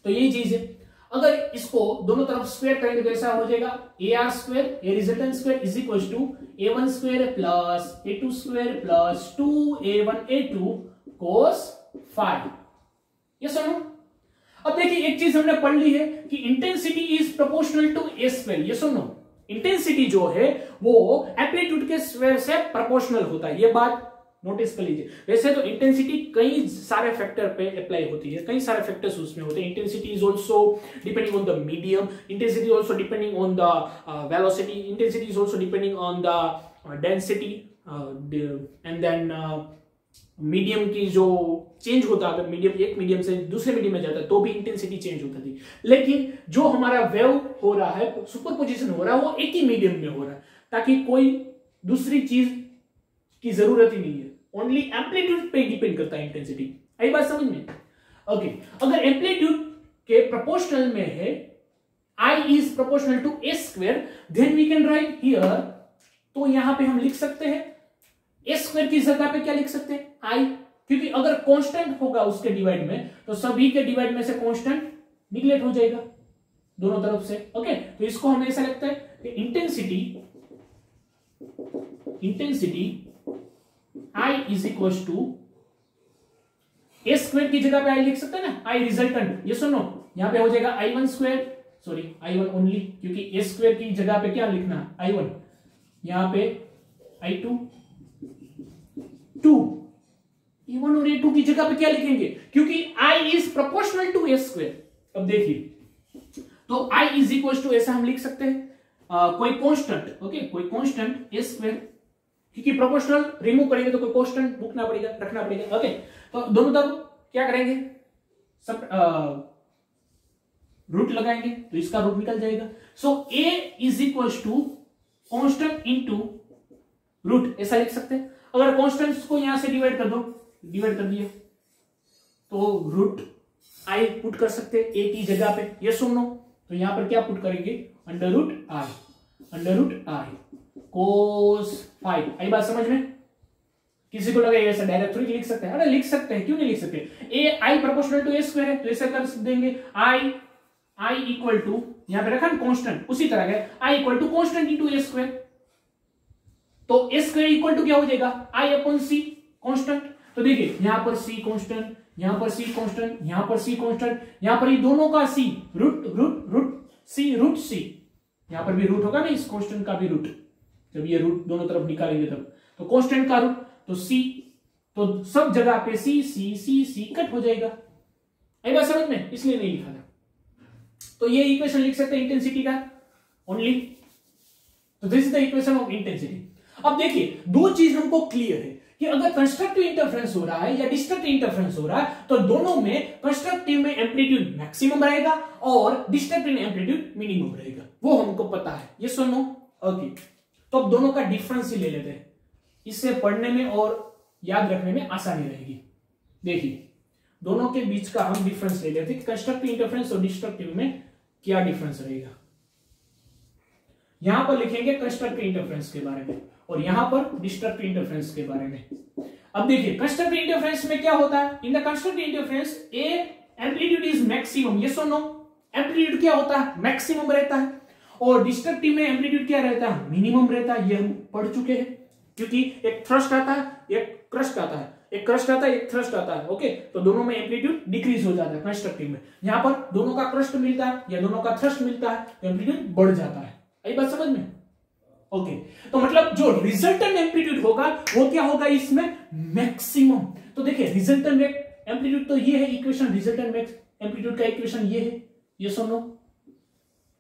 तो यही चीज है। अगर इसको दोनों तरफ स्क्वायर करेंगे तो ऐसा हो जाएगा A R square A resultant square is equal to a1 square plus a2 square plus 2a1 a2 cos phi. ये सुनो, अब देखिए एक चीज हमने पढ़ ली है कि intensity is proportional to A square. ये सुनो, इंटेंसिटी जो है वो एम्पलीट्यूड के स्क्वायर से प्रोपोर्शनल होता है, ये बात नोटिस कर लीजिए। वैसे तो इंटेंसिटी कई सारे फैक्टर पे अप्लाई होती है, कई सारे फैक्टर्स उसमें होते हैं। Intensity is also depending on the medium, intensity also depending on the velocity, intensity is also depending on the density and then medium की जो चेंज होता है, मीडियम एक मीडियम से दूसरे मीडियम में जाता है तो भी इंटेंसिटी चेंज होता थी। लेकिन जो हमारा वेव हो रहा है, सुपरपोजिशन हो रहा है, वो एक ही मीडियम में हो रहा है, ताकि कोई दूसरी चीज की जरूरत ही नहीं है, ओनली एम्पलीट्यूड पे डिपेंड करता है इंटेंसिटी। आई बात समझ में? ओके, अगर एम्पलीट्यूड के प्रोपोर्शनल में है, I is proportional to A square, then we can write here, तो यहां पे हम लिख सकते हैं ए स्क्वायर की जगह पे क्या लिख सकते हैं I, क्योंकि अगर कांस्टेंट होगा उसके डिवाइड में तो सभी के डिवाइड में से कांस्टेंट निगलेक्ट हो जाएगा दोनों तरफ से। ओके, तो इसको हमें ऐसा लगता है कि intensity I is equal to A square की जगह पे I लिख सकते हैं ना, I रिजल्टेंट। ये सुनो, यहां पे हो जाएगा I1 square, sorry I1 only, क्योंकि ए स्क्वायर की जगह पे क्या लिखना I1, यहां पे I2 2, A1 और A2 की जगह पे क्या लिखेंगे, क्योंकि I is proportional to A square. अब देखिए, तो I इज इक्वल टू ऐसा हम लिख सकते हैं कोई कांस्टेंट, ओके, कोई कांस्टेंट ए स्क्वायर, क्योंकि प्रोपोर्शनल रिमूव करेंगे तो कोई कांस्टेंट रखना पड़ेगा। ओके, तो दोनों तरफ क्या करेंगे, सब रूट लगाएंगे तो इसका रूट निकल जाएगा। So A is equal to constant into root, ऐसा लिख सकते हैं। अगर कांस्टेंट्स को यहां से डिवाइड कर दो, डिवाइड कर दिया तो रूट I पुट कर सकते हैं A की जगह पे, ये सुनो, तो यहां पर क्या पुट करेंगे, under root I cos phi. आई बात समझ में? किसी को लगा ऐसा डायरेक्ट थोड़ी लिख सकते हैं, अरे लिख सकते हैं, क्यों नहीं लिख सकते, A I proportional to A square है तो ऐसा कर देंगे I इक्वल टू, यहां पे रखा कांस्टेंट, उसी तरह है I equal to constant into A square, तो ए स्क्वायर इक्वल टू क्या हो जाएगा I अपॉन सी कांस्टेंट। तो देखिए यहां पर सी कांस्टेंट, यहां पर सी कांस्टेंट, यहां पर सी कांस्टेंट, यहां पर ये दोनों का सी रूट सी, यहां पर भी रूट होगा ना, इस कांस्टेंट का भी रूट, जब ये रूट दोनों तरफ निकालेंगे तब, तो कांस्टेंट का रूट तो सी, तो सब जगह पे सी कट हो जाएगा। आई बात समझ में? इसलिए नहीं लिखा था। तो ये इक्वेशन लिख सकते हैं इंटेंसिटी का ओनली। तो this is the equation of intensity. अब देखिए दो चीज हमको क्लियर है कि अगर कंस्ट्रक्टिव इंटरफेरेंस हो रहा है या डिस्ट्रक्टिव इंटरफेरेंस हो रहा है तो दोनों में कंस्ट्रक्टिव में एम्पलीट्यूड मैक्सिमम रहेगा और डिस्ट्रक्टिव में एम्पलीट्यूड मिनिमम रहेगा, वो हमको पता है, ये सुनो। ओके, तो अब दोनों का डिफरेंस ही ले लेते हैं, इससे पढ़ने में और याद रखने में आसानी रहेगी। देखिए दोनों के बीच का हम डिफरेंस ले लेते हैं, कंस्ट्रक्टिव इंटरफेरेंस और डिस्ट्रक्टिव में क्या डिफरेंस रहेगा। यहां पर लिखेंगे कंस्ट्रक्टिव इंटरफेरेंस के बारे में और यहां पर डिस्ट्रक्टिव इंटरफेरेंस के बारे में। अब देखिए कंस्ट्रक्टिव इंटरफेरेंस में क्या होता है, in the constructive interference A amplitude is maximum, ये सुनो, एम्पलीट्यूड क्या होता है, मैक्सिमम रहता है, और डिस्ट्रक्टिव में एम्पलीट्यूड क्या रहता है, मिनिमम रहता है। ये हम पढ़ चुके हैं, क्योंकि एक थ्रस्ट आता है, एक क्रस्ट आता है, एक क्रस्ट आता है, एक थ्रस्ट आता है। ओके, तो दोनों में एम्पलीट्यूड डिक्रीज हो जाता है कंस्ट्रक्टिव में। यहां पर दोनों का क्रस्ट मिलता है या दोनों का थ्रस्ट मिलता है तो एम्पलीट्यूड बढ़ जाता है। आई बात समझ में? ओके, तो मतलब जो रिजल्टेंट एम्पलीट्यूड होगा वो क्या होगा इसमें, मैक्सिमम। तो देखिए रिजल्टेंट एम्पलीट्यूड तो ये है इक्वेशन, रिजल्टेंट एम्पलीट्यूड का इक्वेशन ये है, ये सुनो,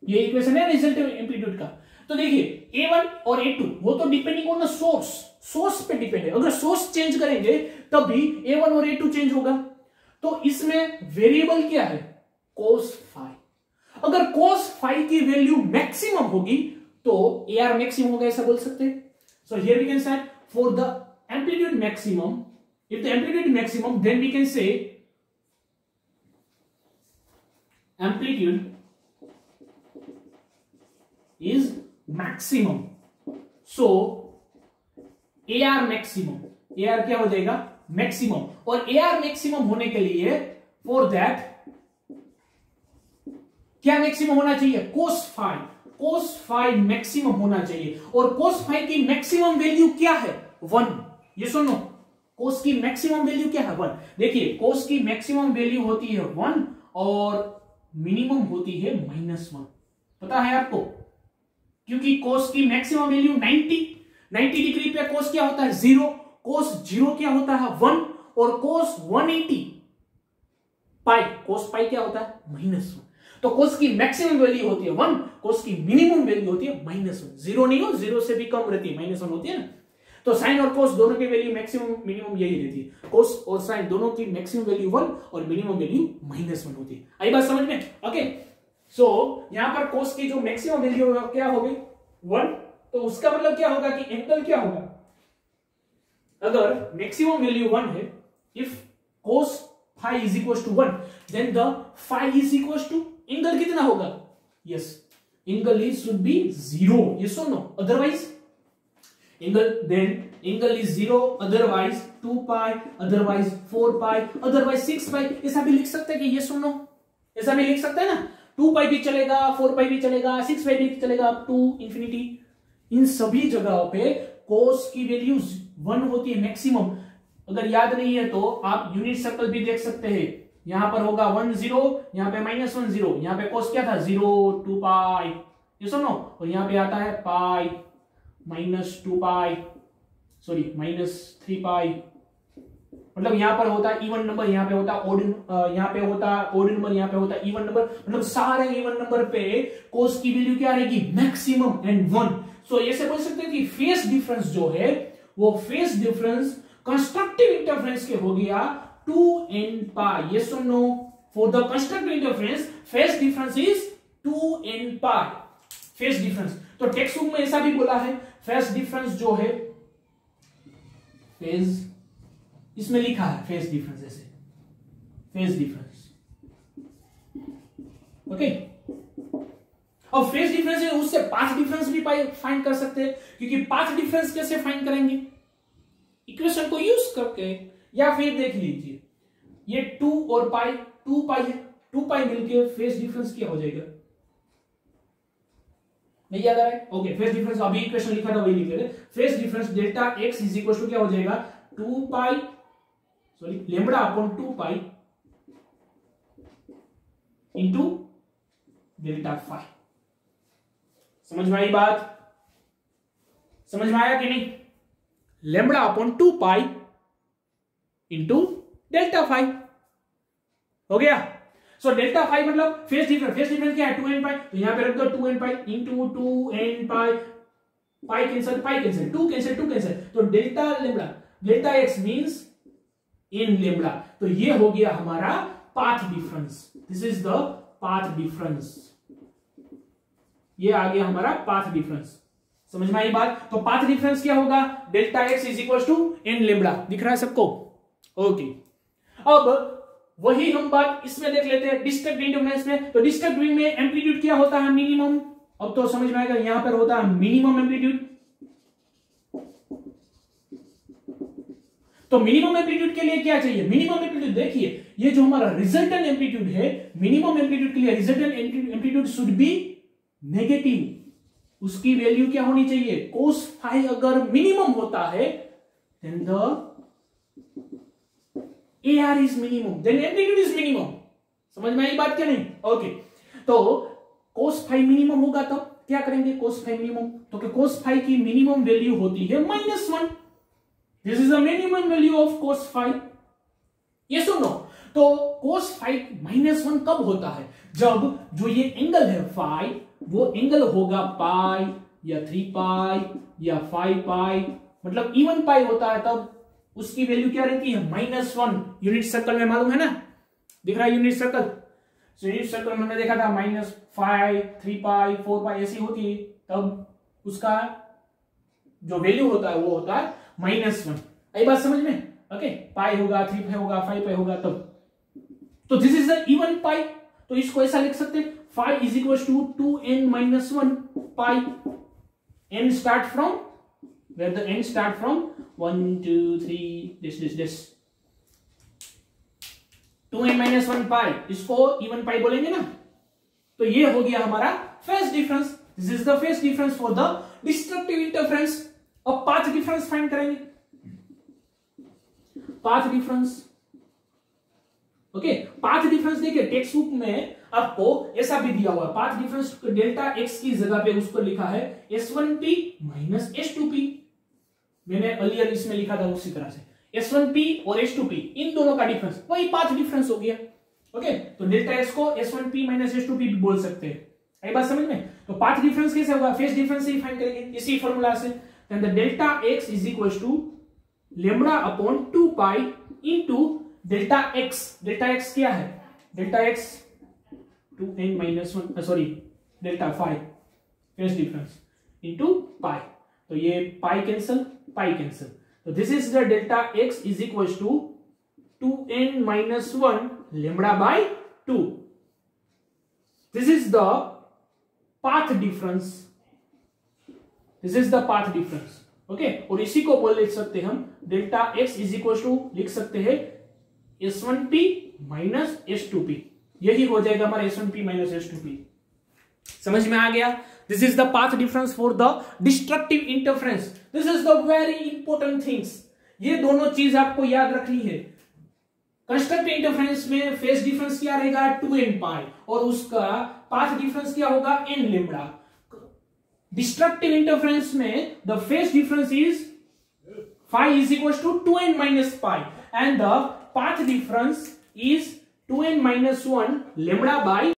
ये इक्वेशन है रिजल्टेंट एम्पलीट्यूड का। तो देखिए A1 और A2 वो तो डिपेंडिंग ऑन द सोर्स पे डिपेंड है, अगर सोर्स चेंज करेंगे तब भी A1 और A2 चेंज होगा। तो इसमें वेरिएबल क्या है, cos फाई। अगर cos फाई की वैल्यू मैक्सिमम होगी तो AR मैक्सिमम होगा, ऐसा बोल सकते हैं। So here we can say for the amplitude maximum, if the amplitude maximum then we can say amplitude is maximum, so AR maximum, AR क्या हो जाएगा, मैक्सिमम। और AR मैक्सिमम होने के लिए फॉर दैट क्या मैक्सिमम होना चाहिए? कोस फाई मैक्सिमम होना चाहिए। और कोस फाई की मैक्सिमम वैल्यू क्या है? 1। ये सुनो, कोस की मैक्सिमम वैल्यू क्या है? 1। देखिए कोस की मैक्सिमम वैल्यू होती है 1 और मिनिमम होती है -1। पता है आपको? क्योंकि कोस की मैक्सिमम वैल्यू 90 डिग्री पे कोस क्या होता है? 0। कोस 0 क्या होता है? 1। और कोस 180 पाई, कोस पाई क्या होता है? -1। तो कोस की मैक्सिमम वैल्यू होती है 1, कोस की मिनिमम वैल्यू होती है -1। 0 नहीं हो, 0 से भी कम रहती है, -1 होती है ना। तो साइन और कोस दोनों की वैल्यू मैक्सिमम मिनिमम यही रहती है। कोस और साइन दोनों की मैक्सिमम वैल्यू 1 और मिनिमम वैल्यू -1 होती है। आई बात समझ में? ओके, सो यहां पर कोस की जो मैक्सिमम वैल्यू क्या हो गई? 1। तो उसका मतलब क्या होगा कि एंगल क्या होगा? अगर मैक्सिमम वैल्यू 1 है, if cos phi is equal to 1, then the phi is equal to angle कितना होगा? Yes, angle is should be 0। ये सुनो, otherwise angle is 0, otherwise 2 pi, otherwise 4 pi, otherwise 6 pi. ऐसा भी लिख सकते हैं कि ये सुनो, ऐसा भी लिख सकते हैं ना। 2 पाई भी चलेगा, 4 पाई भी चलेगा, 6 पाई भी चलेगा, अप टू इंफिनिटी। इन सभी जगहों पे कोस की वैल्यू 1 होती है मैक्सिमम। अगर याद नहीं है तो आप यूनिट सर्कल भी देख सकते हैं। यहां पर होगा 1 0, यहां पे -1 0, यहां पे कोस क्या था? 0 2 पाई, ये सुनो। और यहां पे आता है पाई, -2 पाई, सॉरी -3 पाई। मतलब यहां पर होता है इवन नंबर, यहां पे होता है ऑड, यहां पे होता है ऑड नंबर, यहां पे होता है इवन नंबर। मतलब सारे इवन नंबर पे कोस की वैल्यू क्या रहेगी? Maximum and 1। सो ऐसे बोल सकते हैं कि फेस डिफरेंस जो है वो फेस डिफरेंस कंस्ट्रक्टिव इंटरफेरेंस के हो गया 2n पाई। ये सुनो, for the constructive interference phase difference is 2n pi. Phase difference तो टेक्स्ट बुक में ऐसा भी बोला है, फेस डिफरेंस जो है, फेस इसमें लिखा है फेस डिफरेंस, ऐसे फेस डिफरेंस। ओके, अब फेस डिफरेंस है, उससे पाथ डिफरेंस भी फाइंड कर सकते हैं। क्योंकि पाथ डिफरेंस कैसे फाइंड करेंगे? इक्वेशन को यूज करके, या फिर देख लीजिए ये 2 और पाई, 2 पाई है, 2 पाई मिलके फेस डिफरेंस क्या हो जाएगा? नहीं याद आ रहा है? ओके, फेस डिफरेंस अभी इक्वेशन लिखा था वही लिख लेते। Phase difference delta x is equal to क्या हो जाएगा? 2 pi, sorry lambda upon 2 pi into delta phi. समझ में आई बात? समझ में आया कि नहीं? Lambda upon 2 pi into delta phi हो गया। सो डेल्टा फाई मतलब फेस डिफरेंस क्या है? 2n पाई। तो यहां पे रख दो 2n पाई इंटू 2n पाई, पाई कैंसिल, 2 कैंसिल। तो डेल्टा x मींस इन लैम्बडा। तो ये हो गया हमारा path difference. This is the path difference. ये आ गया हमारा पाथ डिफरेंस। समझ में आई बात? तो पाथ डिफरेंस क्या होगा? Delta x is equal to n lambda. दिख रहा है सबको? ओके, अब वही हम बात इसमें देख लेते हैं डिस्ट्रक्ट इंटरफेरेंस में। तो डिस्ट्रक्ट में एम्पलीट्यूड क्या होता है? मिनिमम। अब तो समझ में आएगा, यहां पर होता है मिनिमम एम्पलीट्यूड। तो मिनिमम एम्पलीट्यूड के लिए क्या चाहिए? मिनिमम एम्पलीट्यूड देखिए, ये जो हमारा रिजल्टेंट एम्पलीट्यूड है, मिनिमम एम्पलीट्यूड के लिए resultant amplitude should be negative. उसकी वैल्यू क्या होनी चाहिए? कोस फाई अगर मिनिमम होता है then the AR is minimum, then amplitude is minimum। समझ में आई बात क्या नहीं? ओके, तो cos फाई मिनिमम होगा तब क्या करेंगे? cos फाई मिनिमम, तो cos फाई की मिनिमम वैल्यू होती है -1। This is the minimum value of cos phi. ये सुनो, तो cos फाई -1 कब होता है? जब जो ये एंगल है फाई, वो एंगल होगा पाई या 3 पाई या 5 पाई, मतलब इवन पाई होता है, तब उसकी वैल्यू क्या रहती है? -1। यूनिट सर्कल में मालूम है ना, दिख रहा है यूनिट सर्कल? यूनिट सर्कल में हमने देखा था -5 3 पाई 4 पाई ऐसी होती है, तब उसका जो वैल्यू होता है वो होता है -1। आई बात समझ में? ओके, पाई होगा, 3 पाई होगा, 5 पाई होगा तब। तो this is the even pi. तो इसको ऐसा लिख सकते हैं, phi is equal to 2n - 1 pi. n start from where the n start from 1 2 3 this 2n - 1 पाई, इसको इवन पाई बोलेंगे ना। तो ये हो गया हमारा phase difference. This is the phase difference for the destructive interference. अब पाथ डिफरेंस फाइंड करेंगे। Path difference, okay, path difference देखिए टेक्स्ट बुक में आपको ऐसा भी दिया हुआ है, पाथ डिफरेंस डेल्टा एक्स की जगह पे उसको लिखा है S1P माइनस S2P। मैंने अर्लियर इसमें लिखा था उसी तरह से, S1P और S2P इन दोनों का डिफरेंस वही पाथ डिफरेंस हो गया। ओके, तो डेल्टा एक्स को S1P माइनस S2P भी बोल सकते हैं। आई बात समझ में? तो पाथ डिफरेंस कैसे होगा? फेज डिफरेंस से ही फाइंड करेंगे इसी फॉर्मूला से। Then the delta x is equal to lambda upon 2 pi into delta x. Delta x क्या है? Delta x 2n minus 1, sorry delta 5 phase difference into pi. तो ये पाई कैंसल, पाई कैंसल। तो this is the delta x is equal to 2n minus 1 lambda by 2। This is the path difference, this is the path difference. Okay, और इसी को बोल लिख सकते हैं हम delta x is equal to लिख सकते हैं S1P माइनस S2P। यही हो जाएगा हमारा S1P माइनस S2P। समझ में आ गया? This is the path difference for the destructive interference. This is the very important things. ये दोनों चीज आपको याद रखनी है। कंस्ट्रक्टिव इंटरफेरेंस में फेज डिफरेंस क्या रहेगा? 2n पाई, और उसका पाथ डिफरेंस क्या होगा? n lambda. डिस्ट्रक्टिव इंटरफेरेंस में the phase difference is phi is equals to 2n minus pi and the path difference is 2n minus 1 lambda by